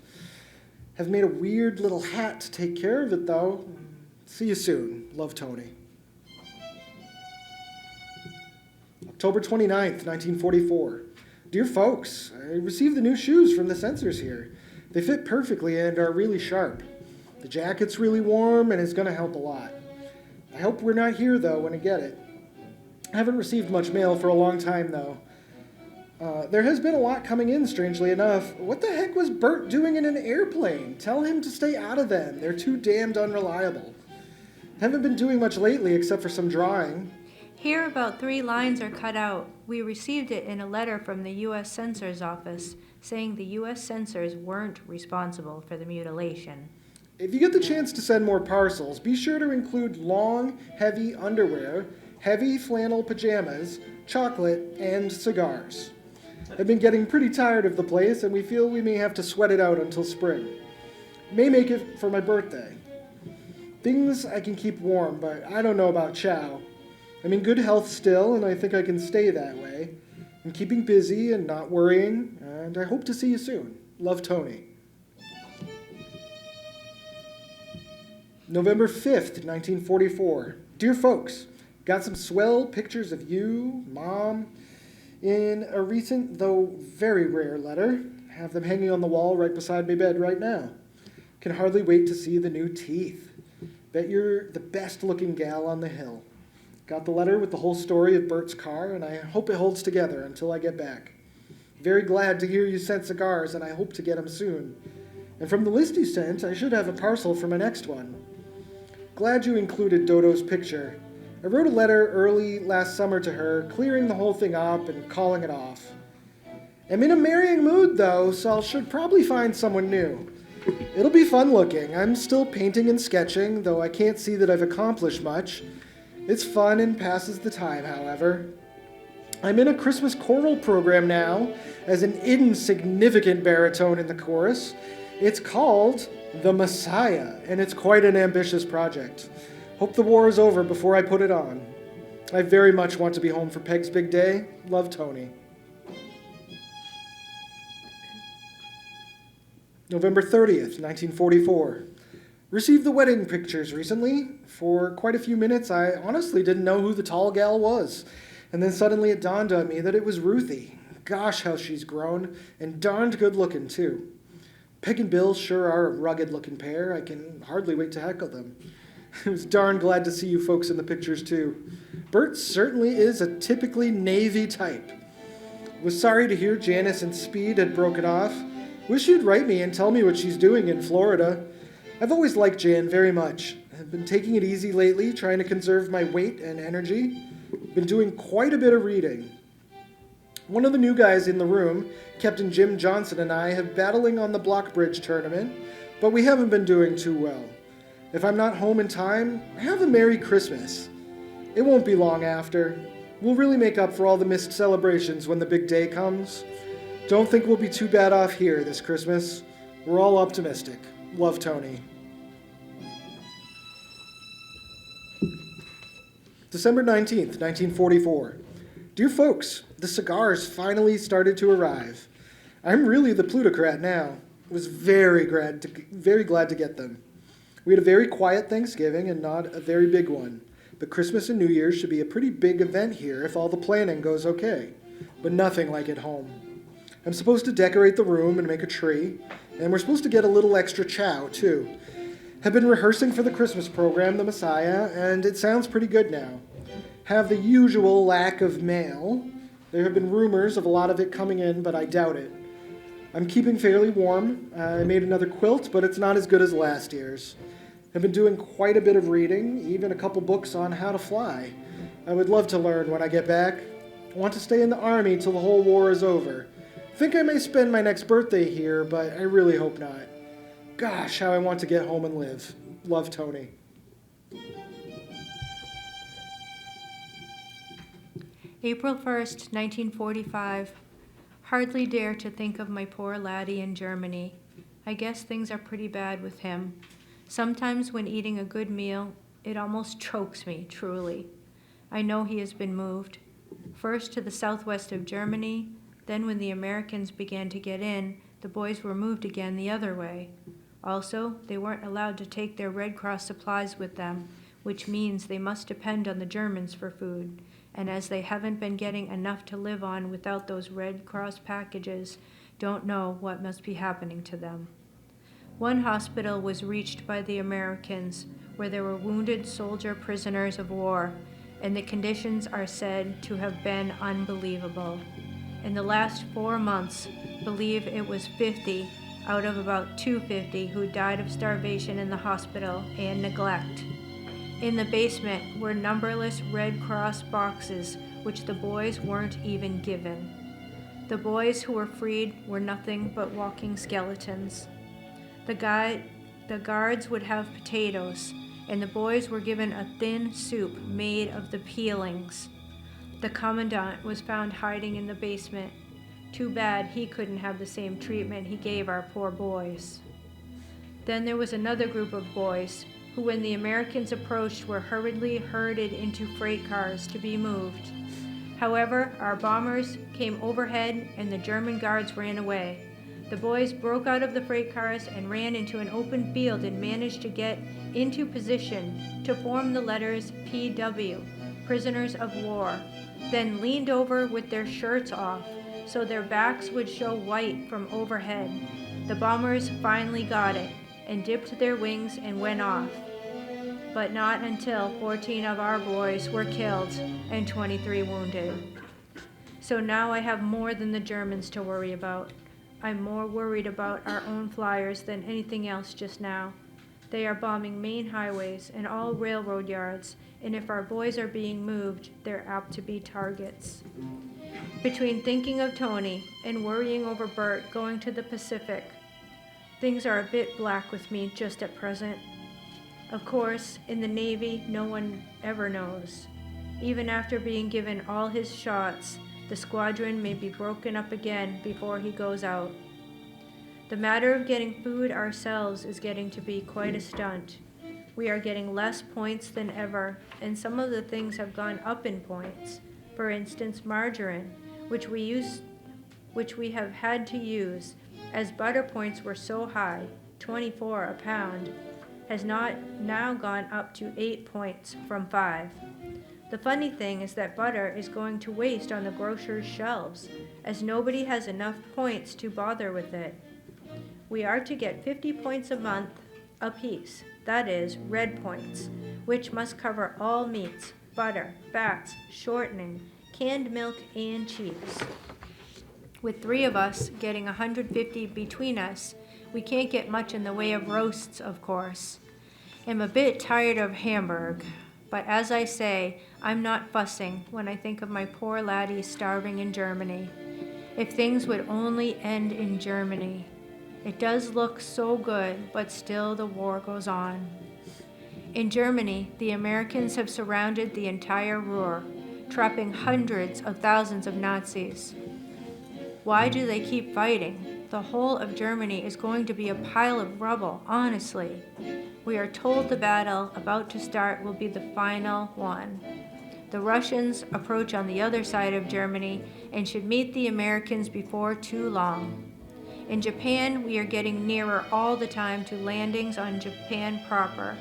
Have made a weird little hat to take care of it, though. See you soon. Love, Tony. October 29th, 1944. Dear folks, I received the new shoes from the censors here. They fit perfectly and are really sharp. The jacket's really warm and is going to help a lot. I hope we're not here, though, when I get it. I haven't received much mail for a long time, though. There has been a lot coming in, strangely enough. What the heck was Bert doing in an airplane? Tell him to stay out of them. They're too damned unreliable. Haven't been doing much lately except for some drawing. Here about 3 lines are cut out. We received it in a letter from the U.S. Censor's office saying the U.S. censors weren't responsible for the mutilation. If you get the chance to send more parcels, be sure to include long, heavy underwear, heavy flannel pajamas, chocolate, and cigars. I've been getting pretty tired of the place, and we feel we may have to sweat it out until spring. May make it for my birthday. Things I can keep warm, but I don't know about chow. I'm in good health still, and I think I can stay that way. I'm keeping busy and not worrying, and I hope to see you soon. Love, Tony. November 5th, 1944. Dear folks, got some swell pictures of you, Mom, in a recent, though very rare letter. Have them hanging on the wall right beside my bed right now. Can hardly wait to see the new teeth. Bet you're the best looking gal on the hill. Got the letter with the whole story of Bert's car, and I hope it holds together until I get back. Very glad to hear you sent cigars, and I hope to get them soon. And from the list you sent, I should have a parcel for my next one. Glad you included Dodo's picture. I wrote a letter early last summer to her, clearing the whole thing up and calling it off. I'm in a marrying mood, though, so I should probably find someone new. It'll be fun looking. I'm still painting and sketching, though I can't see that I've accomplished much. It's fun and passes the time, however. I'm in a Christmas choral program now as an insignificant baritone in the chorus. It's called The Messiah, and it's quite an ambitious project. Hope the war is over before I put it on. I very much want to be home for Peg's big day. Love, Tony. November 30th, 1944. Received the wedding pictures recently. For quite a few minutes, I honestly didn't know who the tall gal was. And then suddenly it dawned on me that it was Ruthie. Gosh, how she's grown, and darned good looking, too. Peg and Bill sure are a rugged-looking pair. I can hardly wait to heckle them. I was darn glad to see you folks in the pictures, too. Bert certainly is a typically Navy type. Was sorry to hear Janice and Speed had broken off. Wish you'd write me and tell me what she's doing in Florida. I've always liked Jan very much. I've been taking it easy lately, trying to conserve my weight and energy. Been doing quite a bit of reading. One of the new guys in the room, Captain Jim Johnson, and I have battling on the block bridge tournament, but we haven't been doing too well. If I'm not home in time, have a Merry Christmas. It won't be long after. We'll really make up for all the missed celebrations when the big day comes. Don't think we'll be too bad off here this Christmas. We're all optimistic. Love, Tony. December 19th, 1944. Dear folks, the cigars finally started to arrive. I'm really the plutocrat now. I was very glad to get them. We had a very quiet Thanksgiving and not a very big one. But Christmas and New Year's should be a pretty big event here if all the planning goes okay. But nothing like at home. I'm supposed to decorate the room and make a tree, and we're supposed to get a little extra chow, too. Have been rehearsing for the Christmas program, The Messiah, and it sounds pretty good now. Have the usual lack of mail. There have been rumors of a lot of it coming in, but I doubt it. I'm keeping fairly warm. I made another quilt, but it's not as good as last year's. I've been doing quite a bit of reading, even a couple books on how to fly. I would love to learn when I get back. I want to stay in the Army till the whole war is over. Think I may spend my next birthday here, but I really hope not. Gosh, how I want to get home and live. Love, Tony. April 1st, 1945. Hardly dare to think of my poor laddie in Germany. I guess things are pretty bad with him. Sometimes when eating a good meal, it almost chokes me, truly. I know he has been moved. First to the southwest of Germany, then when the Americans began to get in, the boys were moved again the other way. Also, they weren't allowed to take their Red Cross supplies with them, which means they must depend on the Germans for food. And as they haven't been getting enough to live on without those Red Cross packages, don't know what must be happening to them. One hospital was reached by the Americans where there were wounded soldier prisoners of war, and the conditions are said to have been unbelievable. In the last 4 months, believe it was 50 out of about 250 who died of starvation in the hospital and neglect. In the basement were numberless Red Cross boxes, which the boys weren't even given. The boys who were freed were nothing but walking skeletons. The guards would have potatoes, and the boys were given a thin soup made of the peelings. The commandant was found hiding in the basement. Too bad he couldn't have the same treatment he gave our poor boys. Then there was another group of boys who, when the Americans approached, were hurriedly herded into freight cars to be moved. However, our bombers came overhead and the German guards ran away. The boys broke out of the freight cars and ran into an open field and managed to get into position to form the letters PW, Prisoners of War, then leaned over with their shirts off so their backs would show white from overhead. The bombers finally got it and dipped their wings and went off. But not until 14 of our boys were killed and 23 wounded. So now I have more than the Germans to worry about. I'm more worried about our own flyers than anything else just now. They are bombing main highways and all railroad yards, and if our boys are being moved, they're apt to be targets. Between thinking of Tony and worrying over Bert going to the Pacific, things are a bit black with me just at present. Of course, in the Navy, no one ever knows. Even after being given all his shots, the squadron may be broken up again before he goes out. The matter of getting food ourselves is getting to be quite a stunt. We are getting less points than ever, and some of the things have gone up in points. For instance, margarine, which we have had to use, as butter points were so high, 24 a pound, has now gone up to 8 points from 5. The funny thing is that butter is going to waste on the grocer's shelves, as nobody has enough points to bother with it. We are to get 50 points a month apiece, that is, red points, which must cover all meats, butter, fats, shortening, canned milk, and cheese. With 3 of us getting 150 between us, we can't get much in the way of roasts, of course. I'm a bit tired of Hamburg, but as I say, I'm not fussing when I think of my poor laddies starving in Germany. If things would only end in Germany. It does look so good, but still the war goes on. In Germany, the Americans have surrounded the entire Ruhr, trapping hundreds of thousands of Nazis. Why do they keep fighting? The whole of Germany is going to be a pile of rubble, honestly. We are told the battle about to start will be the final one. The Russians approach on the other side of Germany and should meet the Americans before too long. In Japan, we are getting nearer all the time to landings on Japan proper.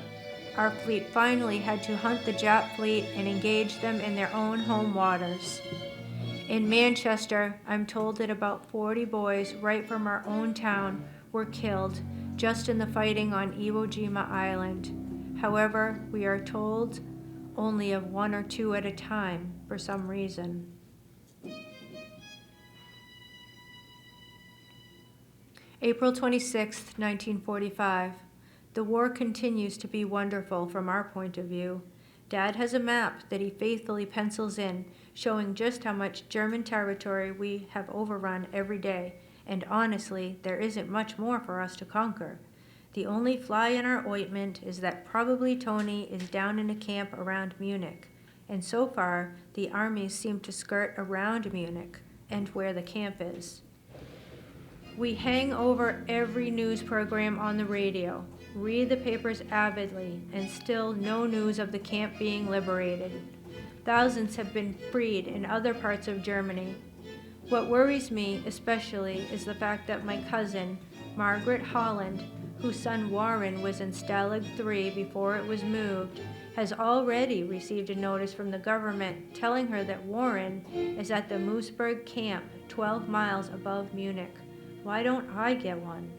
Our fleet finally had to hunt the Jap fleet and engage them in their own home waters. In Manchester, I'm told that about 40 boys right from our own town were killed just in the fighting on Iwo Jima Island. However, we are told only of 1 or 2 at a time for some reason. April 26, 1945. The war continues to be wonderful from our point of view. Dad has a map that he faithfully pencils in, showing just how much German territory we have overrun every day, and honestly, there isn't much more for us to conquer. The only fly in our ointment is that probably Tony is down in a camp around Munich, and so far, the armies seem to skirt around Munich and where the camp is. We hang over every news program on the radio, read the papers avidly, and still no news of the camp being liberated. Thousands have been freed in other parts of Germany. What worries me especially is the fact that my cousin, Margaret Holland, whose son Warren was in Stalag 3 before it was moved, has already received a notice from the government telling her that Warren is at the Moosburg camp 12 miles above Munich. Why don't I get one?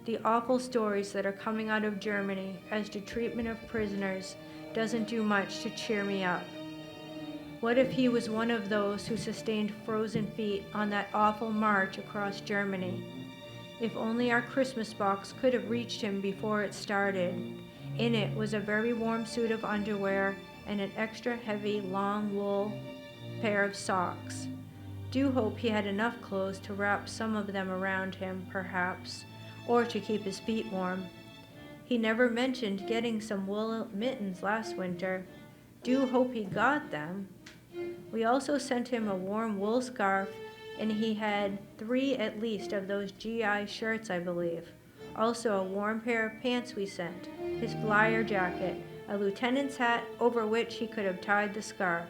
The awful stories that are coming out of Germany as to treatment of prisoners doesn't do much to cheer me up. What if he was one of those who sustained frozen feet on that awful march across Germany? If only our Christmas box could have reached him before it started. In it was a very warm suit of underwear and an extra heavy long wool pair of socks. Do hope he had enough clothes to wrap some of them around him, perhaps, or to keep his feet warm. He never mentioned getting some wool mittens last winter. Do hope he got them. We also sent him a warm wool scarf, and he had 3 at least of those GI shirts, I believe. Also a warm pair of pants we sent, his flyer jacket, a lieutenant's hat over which he could have tied the scarf.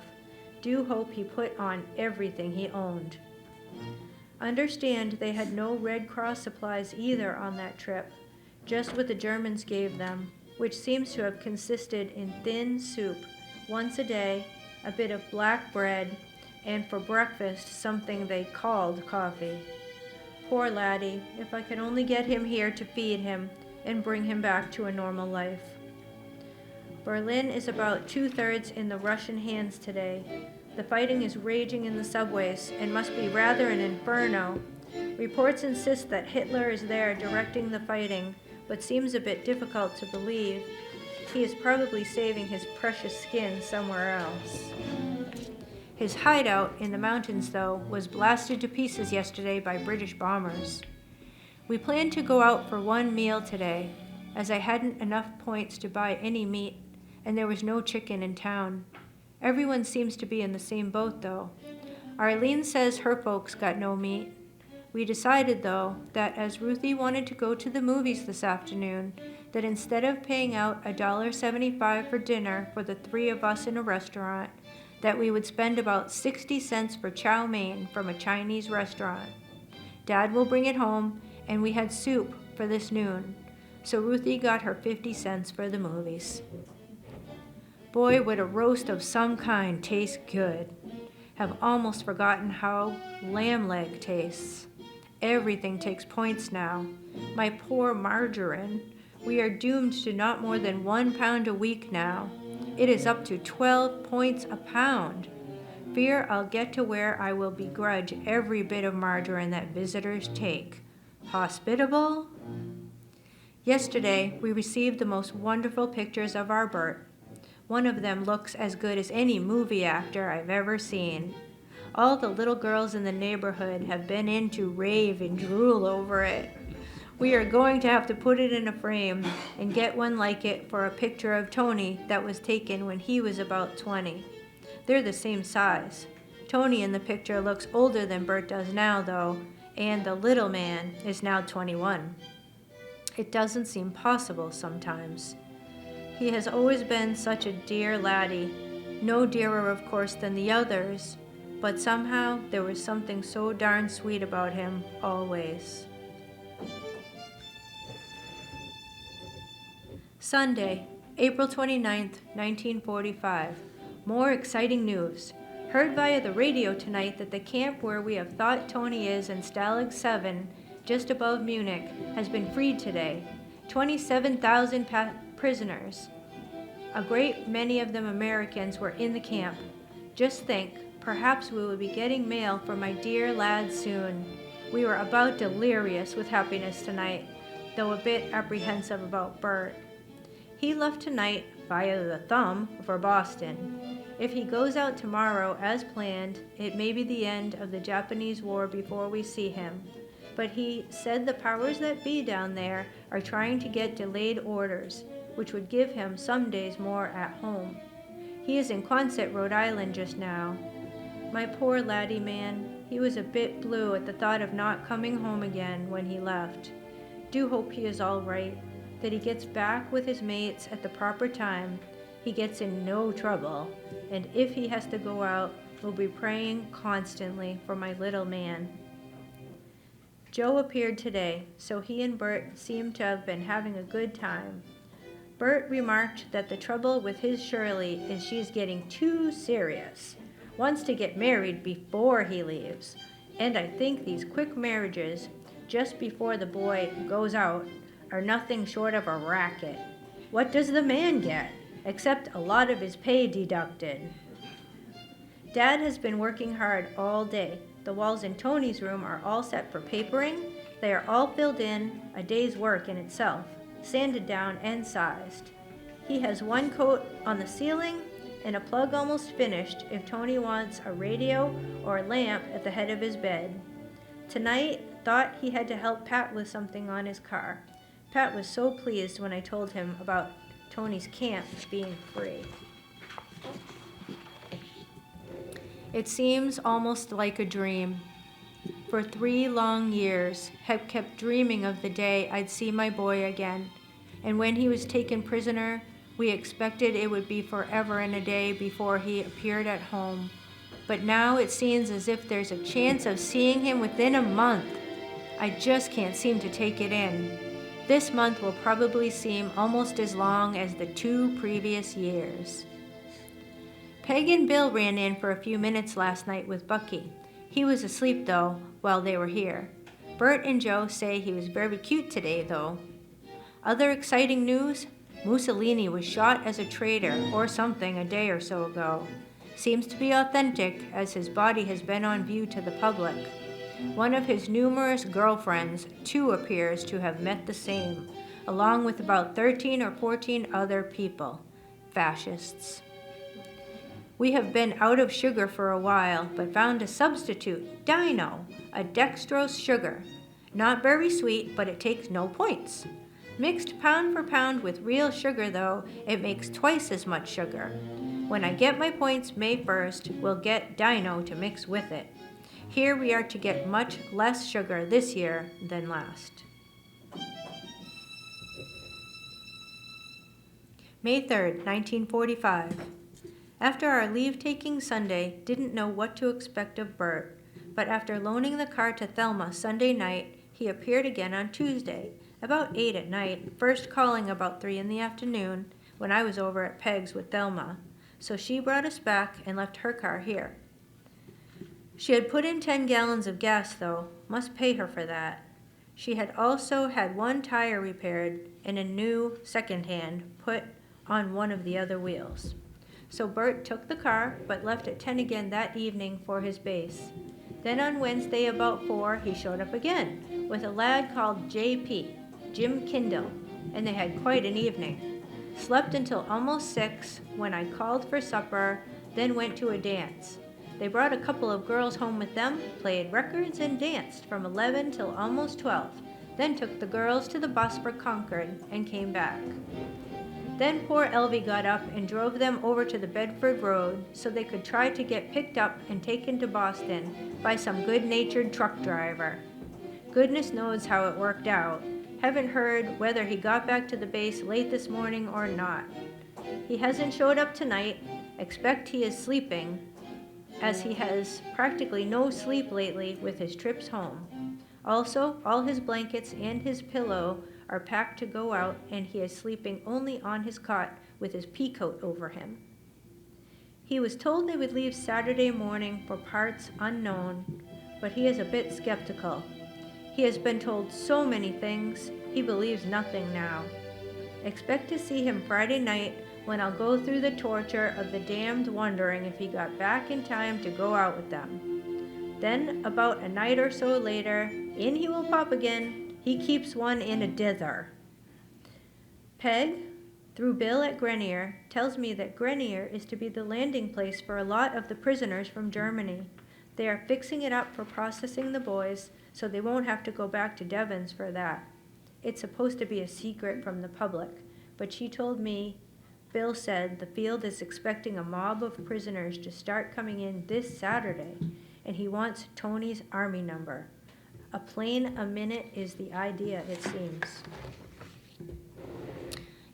Do hope he put on everything he owned. Understand they had no Red Cross supplies either on that trip, just what the Germans gave them, which seems to have consisted in thin soup, once a day, a bit of black bread, and for breakfast something they called coffee. Poor laddie, if I could only get him here to feed him and bring him back to a normal life. Berlin is about 2/3 in the Russian hands today. The fighting is raging in the subways and must be rather an inferno. Reports insist that Hitler is there directing the fighting, but seems a bit difficult to believe. He is probably saving his precious skin somewhere else. His hideout in the mountains, though, was blasted to pieces yesterday by British bombers. We planned to go out for one meal today, as I hadn't enough points to buy any meat, and there was no chicken in town. Everyone seems to be in the same boat, though. Arlene says her folks got no meat. We decided, though, that as Ruthie wanted to go to the movies this afternoon, that instead of paying out $1.75 for dinner for the 3 of us in a restaurant, that we would spend about 60 cents for chow mein from a Chinese restaurant. Dad will bring it home, and we had soup for this noon, so Ruthie got her 50 cents for the movies. Boy, would a roast of some kind taste good. Have almost forgotten how lamb leg tastes. Everything takes points now. My poor margarine. We are doomed to not more than 1 pound a week now. It is up to 12 points a pound. Fear I'll get to where I will begrudge every bit of margarine that visitors take. Hospitable? Yesterday, we received the most wonderful pictures of our Bert. One of them looks as good as any movie actor I've ever seen. All the little girls in the neighborhood have been in to rave and drool over it. We are going to have to put it in a frame and get one like it for a picture of Tony that was taken when he was about 20. They're the same size. Tony in the picture looks older than Bert does now, though, and the little man is now 21. It doesn't seem possible sometimes. He has always been such a dear laddie, no dearer, of course, than the others, but somehow there was something so darn sweet about him always. Sunday, April 29th, 1945. More exciting news. Heard via the radio tonight that the camp where we have thought Tony is in Stalag 7, just above Munich, has been freed today. 27,000 prisoners. A great many of them Americans were in the camp. Just think, perhaps we will be getting mail for my dear lad soon. We were about delirious with happiness tonight, though a bit apprehensive about Bert. He left tonight via the thumb for Boston. If he goes out tomorrow as planned, it may be the end of the Japanese war before we see him. But he said the powers that be down there are trying to get delayed orders, which would give him some days more at home. He is in Quonset, Rhode Island just now. My poor laddie man, he was a bit blue at the thought of not coming home again when he left. Do hope he is all right, that he gets back with his mates at the proper time. He gets in no trouble, and if he has to go out, we'll be praying constantly for my little man. Joe appeared today, so he and Bert seemed to have been having a good time. Bert remarked that the trouble with his Shirley is she's getting too serious, wants to get married before he leaves, and I think these quick marriages, just before the boy goes out, are nothing short of a racket. What does the man get, except a lot of his pay deducted? Dad has been working hard all day. The walls in Tony's room are all set for papering. They are all filled in, a day's work in itself, sanded down and sized. He has one coat on the ceiling and a plug almost finished if Tony wants a radio or a lamp at the head of his bed. Tonight, thought he had to help Pat with something on his car. Pat was so pleased when I told him about Tony's camp being free. It seems almost like a dream. For 3 long years, have kept dreaming of the day I'd see my boy again. And when he was taken prisoner, we expected it would be forever and a day before he appeared at home. But now it seems as if there's a chance of seeing him within a month. I just can't seem to take it in. This month will probably seem almost as long as the 2 previous years. Peg and Bill ran in for a few minutes last night with Bucky. He was asleep, though, while they were here. Bert and Joe say he was very cute today, though. Other exciting news? Mussolini was shot as a traitor or something a day or so ago. Seems to be authentic, as his body has been on view to the public. One of his numerous girlfriends, too, appears to have met the same, along with about 13 or 14 other people. Fascists. We have been out of sugar for a while, but found a substitute, Dino, a dextrose sugar. Not very sweet, but it takes no points. Mixed pound for pound with real sugar, though, it makes twice as much sugar. When I get my points May 1st, we'll get Dino to mix with it. Here we are to get much less sugar this year than last. May 3rd, 1945. After our leave-taking Sunday, didn't know what to expect of Bert, but after loaning the car to Thelma Sunday night, he appeared again on Tuesday, about 8 at night, first calling about 3 in the afternoon, when I was over at Peg's with Thelma, so she brought us back and left her car here. She had put in 10 gallons of gas, though. Must pay her for that. She had also had one tire repaired and a new second-hand put on one of the other wheels. So Bert took the car, but left at 10 again that evening for his base. Then on Wednesday about 4, he showed up again with a lad called J.P., Jim Kindle, and they had quite an evening. Slept until almost 6 when I called for supper, then went to a dance. They brought a couple of girls home with them, played records, and danced from 11 till almost 12, then took the girls to the bus for Concord and came back. Then poor Elvie got up and drove them over to the Bedford Road so they could try to get picked up and taken to Boston by some good-natured truck driver. Goodness knows how it worked out. Haven't heard whether he got back to the base late this morning or not. He hasn't showed up tonight. Expect he is sleeping, as he has practically no sleep lately with his trips home. Also, all his blankets and his pillow are packed to go out, and he is sleeping only on his cot with his pea coat over him. He was told they would leave Saturday morning for parts unknown, but he is a bit skeptical. He has been told so many things, he believes nothing now. Expect to see him Friday night when I'll go through the torture of the damned wondering if he got back in time to go out with them. Then, about a night or so later, in he will pop again. He keeps one in a dither. Peg, through Bill at Grenier, tells me that Grenier is to be the landing place for a lot of the prisoners from Germany. They are fixing it up for processing the boys, so they won't have to go back to Devon's for that. It's supposed to be a secret from the public, but she told me, Bill said the field is expecting a mob of prisoners to start coming in this Saturday, and he wants Tony's army number. A plane a minute is the idea, it seems.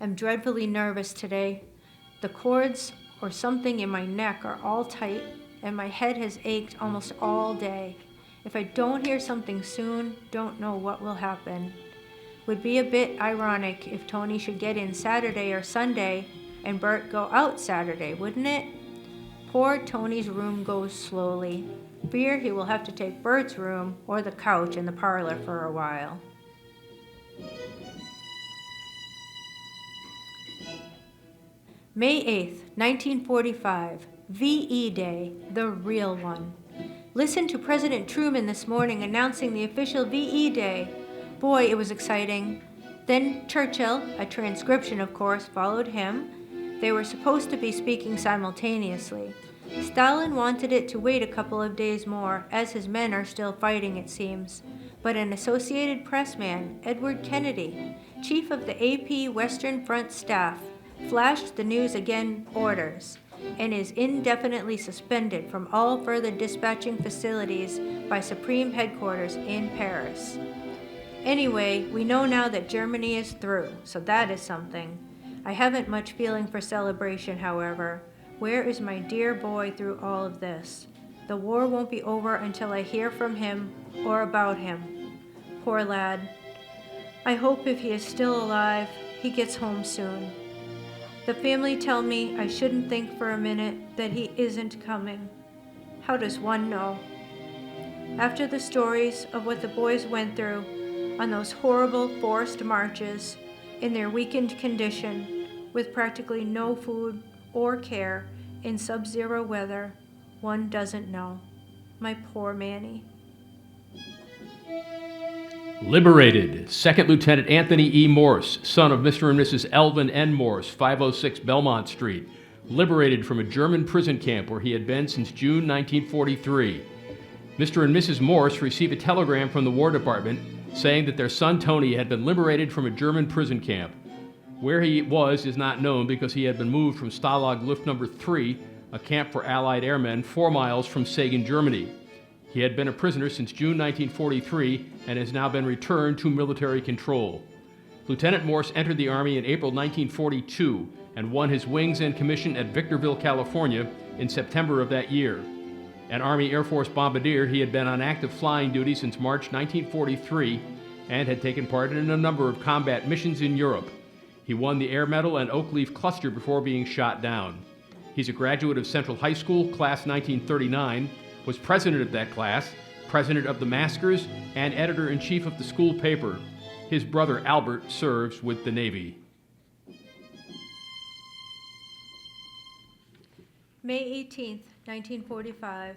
I'm dreadfully nervous today. The cords or something in my neck are all tight, and my head has ached almost all day. If I don't hear something soon, don't know what will happen. Would be a bit ironic if Tony should get in Saturday or Sunday and Bert go out Saturday, wouldn't it? Poor Tony's room goes slowly. Fear he will have to take Bert's room or the couch in the parlor for a while. May 8th, 1945, VE Day, the real one. Listened to President Truman this morning announcing the official VE Day. Boy, it was exciting. Then Churchill, a transcription of course, followed him. They were supposed to be speaking simultaneously. Stalin wanted it to wait a couple of days more, as his men are still fighting, it seems. But an Associated Press man, Edward Kennedy, chief of the AP Western Front staff, flashed the news again orders, and is indefinitely suspended from all further dispatching facilities by Supreme Headquarters in Paris. Anyway, we know now that Germany is through, so that is something. I haven't much feeling for celebration, however. Where is my dear boy through all of this? The war won't be over until I hear from him or about him. Poor lad. I hope if he is still alive, he gets home soon. The family tell me I shouldn't think for a minute that he isn't coming. How does one know? After the stories of what the boys went through on those horrible forced marches, in their weakened condition, with practically no food or care in sub-zero weather, one doesn't know. My poor Manny. Liberated, Second Lieutenant Anthony E. Morse, son of Mr. and Mrs. Elvin N. Morse, 506 Belmont Street, liberated from a German prison camp where he had been since June 1943. Mr. and Mrs. Morse received a telegram from the War Department saying that their son Tony had been liberated from a German prison camp. Where he was is not known because he had been moved from Stalag Luft No. 3, a camp for Allied airmen 4 miles from Sagan, Germany. He had been a prisoner since June 1943 and has now been returned to military control. Lieutenant Morse entered the Army in April 1942 and won his wings and commission at Victorville, California in September of that year. An Army Air Force bombardier, he had been on active flying duty since March 1943 and had taken part in a number of combat missions in Europe. He won the Air Medal and Oak Leaf Cluster before being shot down. He's a graduate of Central High School, class 1939, was president of that class, president of the Maskers, and editor-in-chief of the school paper. His brother Albert serves with the Navy. May 18th, 1945.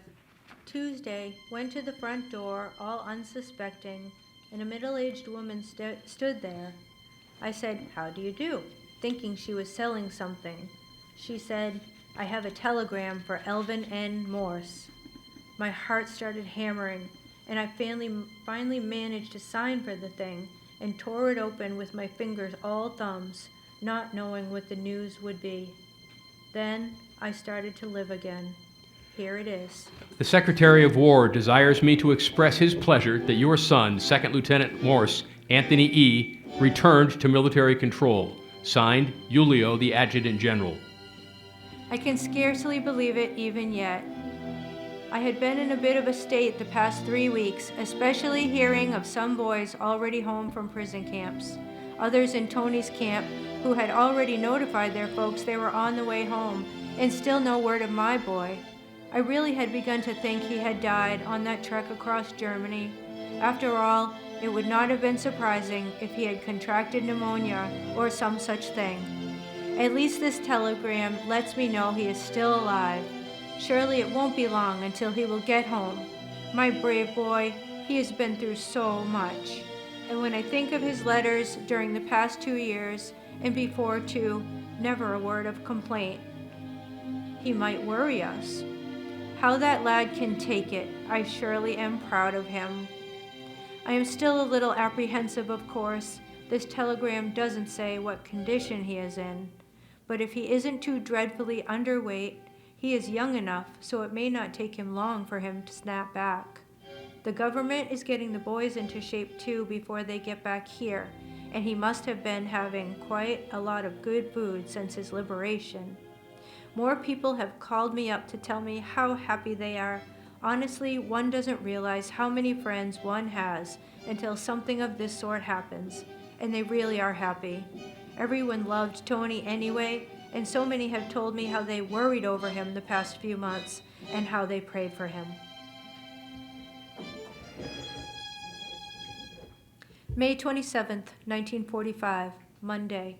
Tuesday, went to the front door, all unsuspecting, and a middle-aged woman stood there. I said, "How do you do?" thinking she was selling something. She said, "I have a telegram for Elvin N. Morse." My heart started hammering, and I finally managed to sign for the thing and tore it open with my fingers all thumbs, not knowing what the news would be. Then I started to live again. Here it is. The Secretary of War desires me to express his pleasure that your son, Second Lieutenant Morse, Anthony E., returned to military control. Signed, Julio, the Adjutant General. I can scarcely believe it even yet. I had been in a bit of a state the past 3 weeks, especially hearing of some boys already home from prison camps, others in Tony's camp who had already notified their folks they were on the way home, and still no word of my boy. I really had begun to think he had died on that trek across Germany. After all, it would not have been surprising if he had contracted pneumonia or some such thing. At least this telegram lets me know he is still alive. Surely it won't be long until he will get home. My brave boy, he has been through so much. And when I think of his letters during the past 2 years, and before too, never a word of complaint. He might worry us. How that lad can take it, I surely am proud of him. I am still a little apprehensive, of course. This telegram doesn't say what condition he is in. But if he isn't too dreadfully underweight, he is young enough, so it may not take him long for him to snap back. The government is getting the boys into shape too before they get back here, and he must have been having quite a lot of good food since his liberation. More people have called me up to tell me how happy they are. Honestly, one doesn't realize how many friends one has until something of this sort happens, and they really are happy. Everyone loved Tony anyway, and so many have told me how they worried over him the past few months and how they prayed for him. May 27th, 1945, Monday.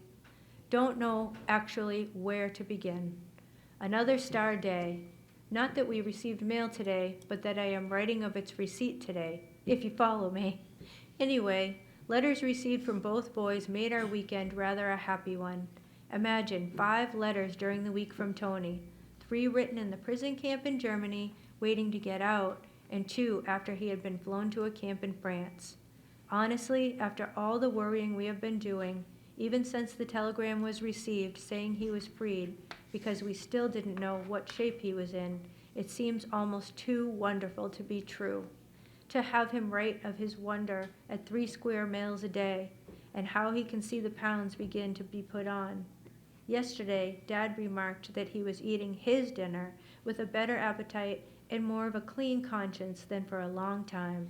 Don't know actually where to begin. Another star day. Not that we received mail today, but that I am writing of its receipt today, if you follow me. Anyway, letters received from both boys made our weekend rather a happy one. Imagine 5 letters during the week from Tony, 3 written in the prison camp in Germany, waiting to get out, and 2 after he had been flown to a camp in France. Honestly, after all the worrying we have been doing, even since the telegram was received saying he was freed, because we still didn't know what shape he was in, it seems almost too wonderful to be true. To have him write of his wonder at 3 square meals a day, and how he can see the pounds begin to be put on. Yesterday, Dad remarked that he was eating his dinner with a better appetite and more of a clean conscience than for a long time.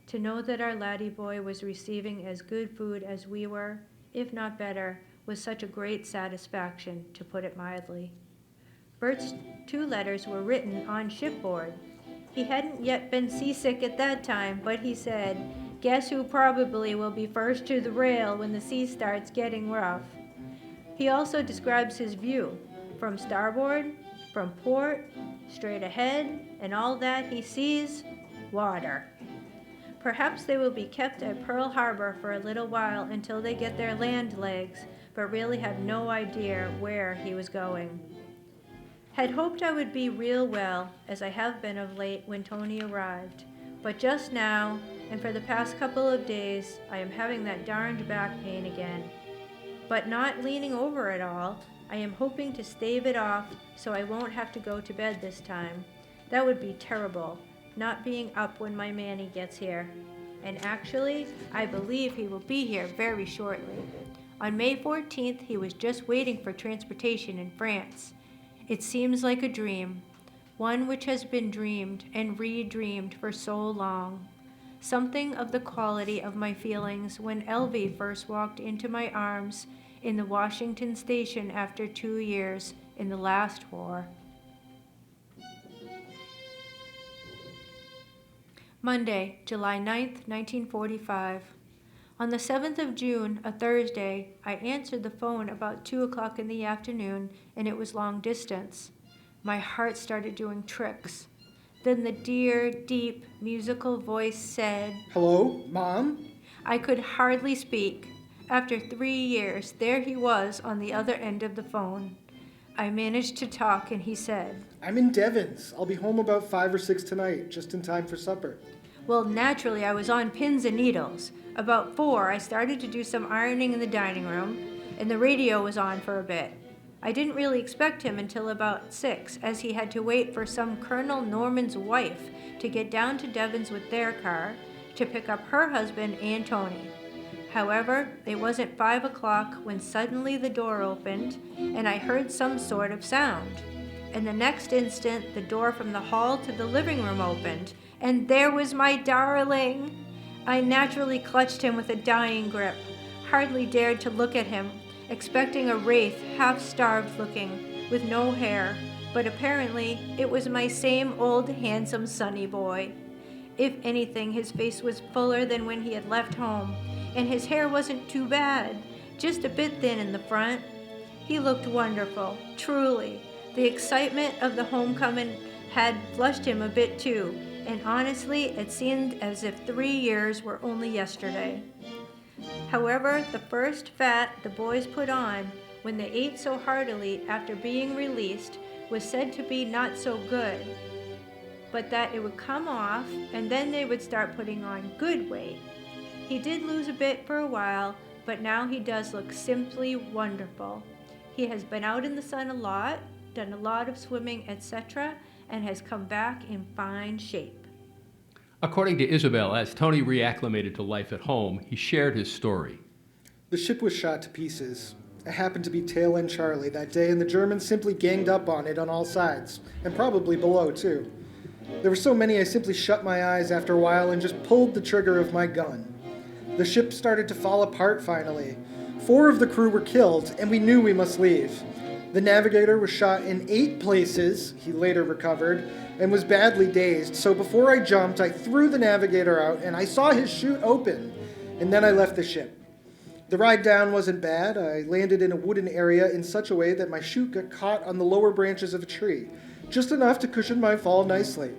To know that our laddie boy was receiving as good food as we were, if not better, was such a great satisfaction, to put it mildly. Bert's 2 letters were written on shipboard. He hadn't yet been seasick at that time, but he said, "Guess who probably will be first to the rail when the sea starts getting rough." He also describes his view, from starboard, from port, straight ahead, and all that he sees, water. Perhaps they will be kept at Pearl Harbor for a little while until they get their land legs, but really have no idea where he was going. Had hoped I would be real well, as I have been of late when Tony arrived, but just now, and for the past couple of days, I am having that darned back pain again. But not leaning over at all, I am hoping to stave it off so I won't have to go to bed this time. That would be terrible, not being up when my Manny gets here. And actually, I believe he will be here very shortly. On May 14th, he was just waiting for transportation in France. It seems like a dream, one which has been dreamed and re-dreamed for so long. Something of the quality of my feelings when Elvie first walked into my arms in the Washington station after 2 years in the last war. Monday, July 9th, 1945. On the 7th of June, a Thursday, I answered the phone about 2 o'clock in the afternoon, and it was long distance. My heart started doing tricks. Then the dear, deep, musical voice said, Hello, Mom? I could hardly speak. After 3 years, there he was on the other end of the phone. I managed to talk, and he said, I'm in Devon's. I'll be home about 5 or 6 tonight, just in time for supper. Well, naturally, I was on pins and needles. About 4, I started to do some ironing in the dining room, and the radio was on for a bit. I didn't really expect him until about 6, as he had to wait for some Colonel Norman's wife to get down to Devon's with their car to pick up her husband and Tony. However, it wasn't 5 o'clock when suddenly the door opened, and I heard some sort of sound. And the next instant, the door from the hall to the living room opened, and there was my darling. I naturally clutched him with a dying grip, hardly dared to look at him, expecting a wraith, half-starved looking, with no hair, but apparently it was my same old handsome Sonny boy. If anything, his face was fuller than when he had left home, and his hair wasn't too bad, just a bit thin in the front. He looked wonderful, truly. The excitement of the homecoming had flushed him a bit too, and honestly, it seemed as if 3 years were only yesterday. However, the first fat the boys put on, when they ate so heartily after being released, was said to be not so good, but that it would come off, and then they would start putting on good weight. He did lose a bit for a while, but now he does look simply wonderful. He has been out in the sun a lot, done a lot of swimming, etc., and has come back in fine shape. According to Isabel, as Tony reacclimated to life at home, he shared his story. The ship was shot to pieces. I happened to be tail end Charlie that day, and the Germans simply ganged up on it on all sides, and probably below, too. There were so many I simply shut my eyes after a while and just pulled the trigger of my gun. The ship started to fall apart finally. 4 of the crew were killed, and we knew we must leave. The navigator was shot in 8 places, he later recovered, and was badly dazed, so before I jumped, I threw the navigator out, and I saw his chute open, and then I left the ship. The ride down wasn't bad. I landed in a wooden area in such a way that my chute got caught on the lower branches of a tree, just enough to cushion my fall nicely.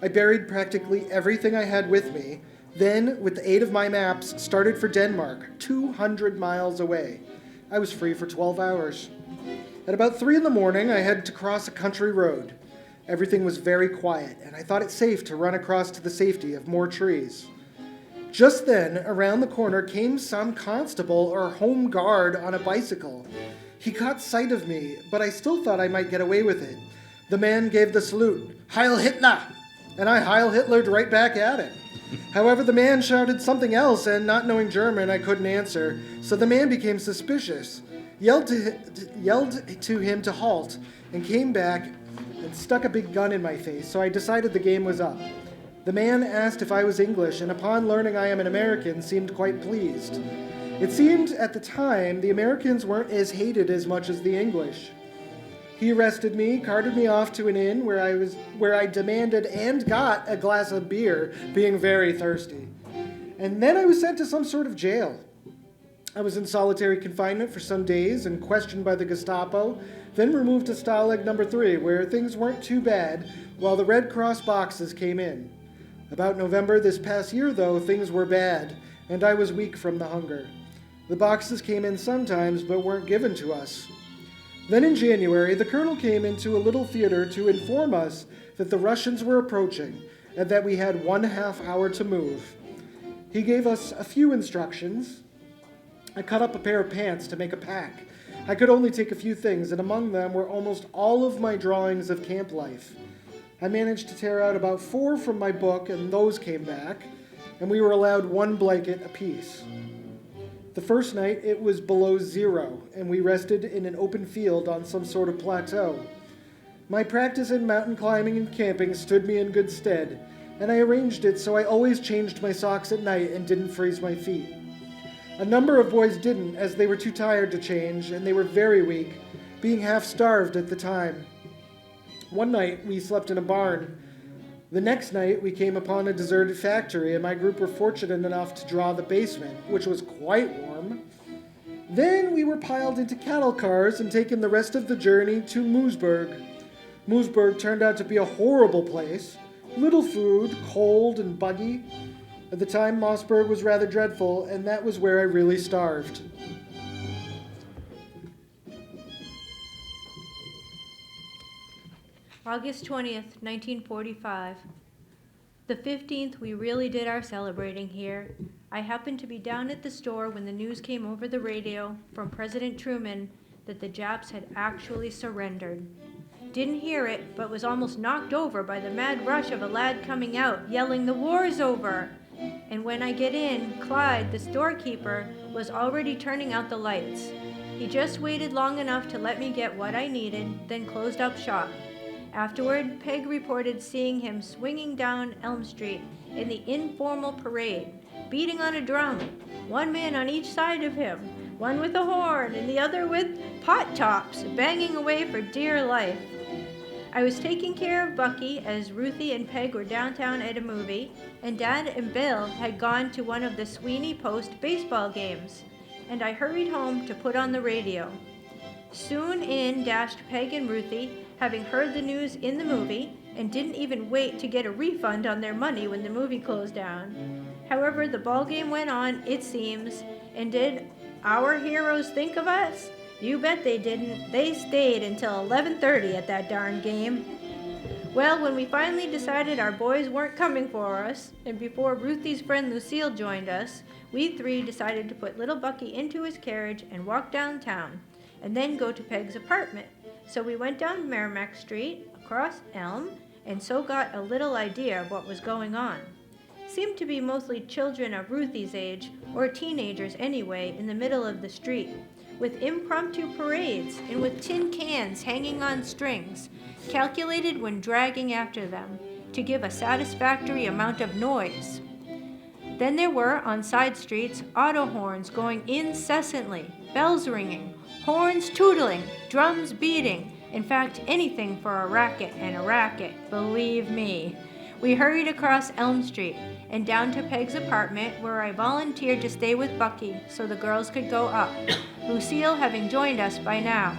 I buried practically everything I had with me, then, with the aid of my maps, started for Denmark, 200 miles away. I was free for 12 hours. At about 3 in the morning, I had to cross a country road. Everything was very quiet, and I thought it safe to run across to the safety of more trees. Just then, around the corner came some constable or home guard on a bicycle. He caught sight of me, but I still thought I might get away with it. The man gave the salute, Heil Hitler, and I Heil Hitlered right back at him. However, the man shouted something else, and not knowing German, I couldn't answer, so the man became suspicious, yelled to him to halt, and came back and stuck a big gun in my face, so I decided the game was up. The man asked if I was English, and upon learning I am an American, seemed quite pleased. It seemed at the time the Americans weren't as hated as much as the English. He arrested me, carted me off to an inn where I demanded and got a glass of beer, being very thirsty. And then I was sent to some sort of jail. I was in solitary confinement for some days and questioned by the Gestapo, then removed to Stalag number 3, where things weren't too bad, while the Red Cross boxes came in. About November this past year, though, things were bad, and I was weak from the hunger. The boxes came in sometimes, but weren't given to us. Then in January, the colonel came into a little theater to inform us that the Russians were approaching, and that we had 1/2 hour to move. He gave us a few instructions. I cut up a pair of pants to make a pack. I could only take a few things, and among them were almost all of my drawings of camp life. I managed to tear out about 4 from my book, and those came back, and we were allowed 1 blanket apiece. The first night, it was below 0, and we rested in an open field on some sort of plateau. My practice in mountain climbing and camping stood me in good stead, and I arranged it so I always changed my socks at night and didn't freeze my feet. A number of boys didn't, as they were too tired to change, and they were very weak, being half-starved at the time. One night, we slept in a barn. The next night, we came upon a deserted factory, and my group were fortunate enough to draw the basement, which was quite warm. Then we were piled into cattle cars and taken the rest of the journey to Moosburg. Moosburg turned out to be a horrible place. Little food, cold and buggy. At the time, Mossburg was rather dreadful, and that was where I really starved. August 20th, 1945. The 15th, we really did our celebrating here. I happened to be down at the store when the news came over the radio from President Truman that the Japs had actually surrendered. Didn't hear it, but was almost knocked over by the mad rush of a lad coming out, yelling, "The war's over!" And when I get in, Clyde, the storekeeper, was already turning out the lights. He just waited long enough to let me get what I needed, then closed up shop. Afterward, Peg reported seeing him swinging down Elm Street in the informal parade, beating on a drum, one man on each side of him, one with a horn and the other with pot tops, banging away for dear life. I was taking care of Bucky as Ruthie and Peg were downtown at a movie, and Dad and Bill had gone to one of the Sweeney Post baseball games, and I hurried home to put on the radio. Soon in dashed Peg and Ruthie, having heard the news in the movie, and didn't even wait to get a refund on their money when the movie closed down. However, the ball game went on, it seems, and did our heroes think of us? You bet they didn't. They stayed until 11:30 at that darn game. Well, when we finally decided our boys weren't coming for us, and before Ruthie's friend Lucille joined us, we three decided to put little Bucky into his carriage and walk downtown, and then go to Peg's apartment. So we went down Merrimack Street, across Elm, and so got a little idea of what was going on. Seemed to be mostly children of Ruthie's age, or teenagers anyway, in the middle of the street, with impromptu parades and with tin cans hanging on strings, calculated when dragging after them, to give a satisfactory amount of noise. Then there were, on side streets, auto horns going incessantly, bells ringing, horns tootling, drums beating, in fact, anything for a racket and a racket, believe me. We hurried across Elm Street and down to Peg's apartment, where I volunteered to stay with Bucky so the girls could go up, Lucille having joined us by now.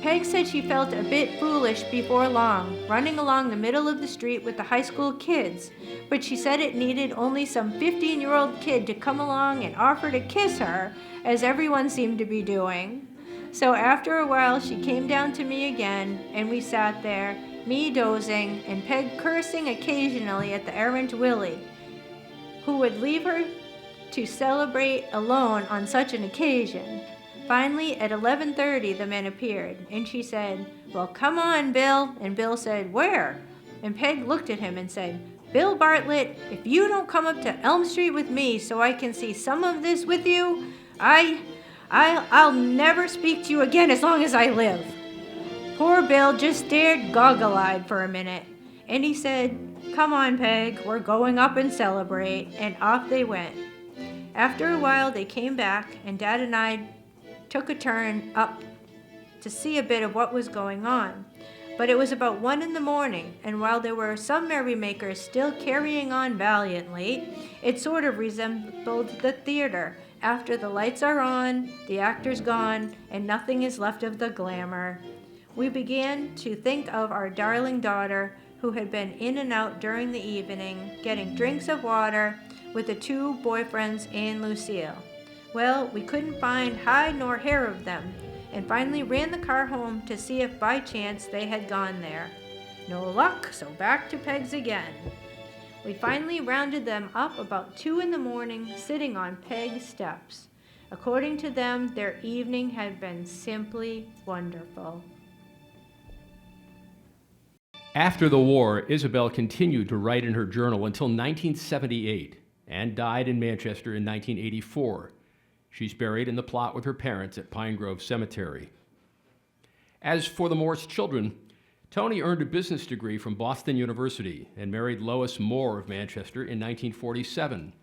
Peg said she felt a bit foolish before long, running along the middle of the street with the high school kids, but she said it needed only some 15-year-old kid to come along and offer to kiss her, as everyone seemed to be doing. So after a while she came down to me again, and we sat there, me dozing, and Peg cursing occasionally at the errant Willie, who would leave her to celebrate alone on such an occasion. Finally, at 11:30, the men appeared, and she said, "Well, come on, Bill." And Bill said, "Where?" And Peg looked at him and said, "Bill Bartlett, if you don't come up to Elm Street with me so I can see some of this with you, I'll never speak to you again as long as I live." Poor Bill just stared goggle-eyed for a minute, and he said, "Come on, Peg, we're going up and celebrate," and off they went. After a while, they came back, and Dad and I took a turn up to see a bit of what was going on. But it was about 1 a.m, and while there were some merrymakers still carrying on valiantly, it sort of resembled the theater. After the lights are on, the actors gone, and nothing is left of the glamour. We began to think of our darling daughter, who had been in and out during the evening, getting drinks of water with the two boyfriends and Lucille. Well, we couldn't find hide nor hair of them, and finally ran the car home to see if by chance they had gone there. No luck, so back to Peg's again. We finally rounded them up about 2 a.m, sitting on Peg's steps. According to them, their evening had been simply wonderful. After the war, Isabel continued to write in her journal until 1978 and died in Manchester in 1984. She's buried in the plot with her parents at Pine Grove Cemetery. As for the Morse children, Tony earned a business degree from Boston University and married Lois Moore of Manchester in 1947.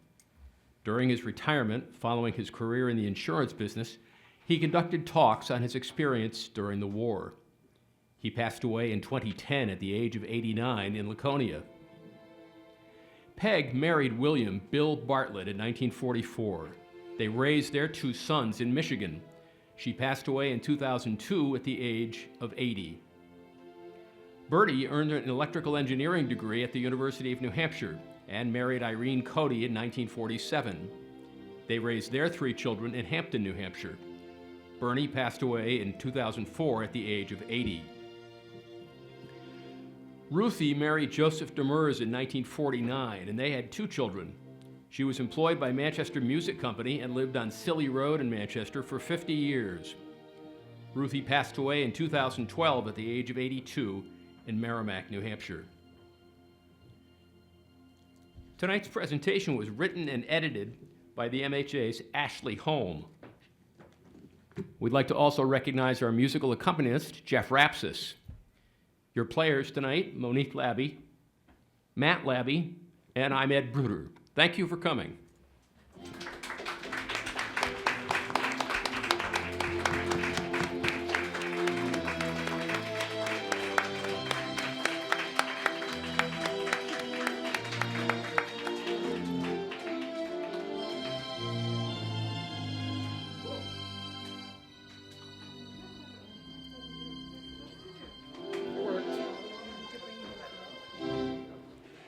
During his retirement, following his career in the insurance business, he conducted talks on his experience during the war. He passed away in 2010 at the age of 89 in Laconia. Peg married William Bill Bartlett in 1944. They raised their 2 sons in Michigan. She passed away in 2002 at the age of 80. Bertie earned an electrical engineering degree at the University of New Hampshire and married Irene Cody in 1947. They raised their 3 children in Hampton, New Hampshire. Bernie passed away in 2004 at the age of 80. Ruthie married Joseph Demers in 1949, and they had 2 children. She was employed by Manchester Music Company and lived on Scilly Road in Manchester for 50 years. Ruthie passed away in 2012 at the age of 82 in Merrimack, New Hampshire. Tonight's presentation was written and edited by the MHA's Ashley Holm. We'd like to also recognize our musical accompanist, Jeff Rapsis. Your players tonight, Monique Labby, Matt Labby, and I'm Ed Bruder. Thank you for coming.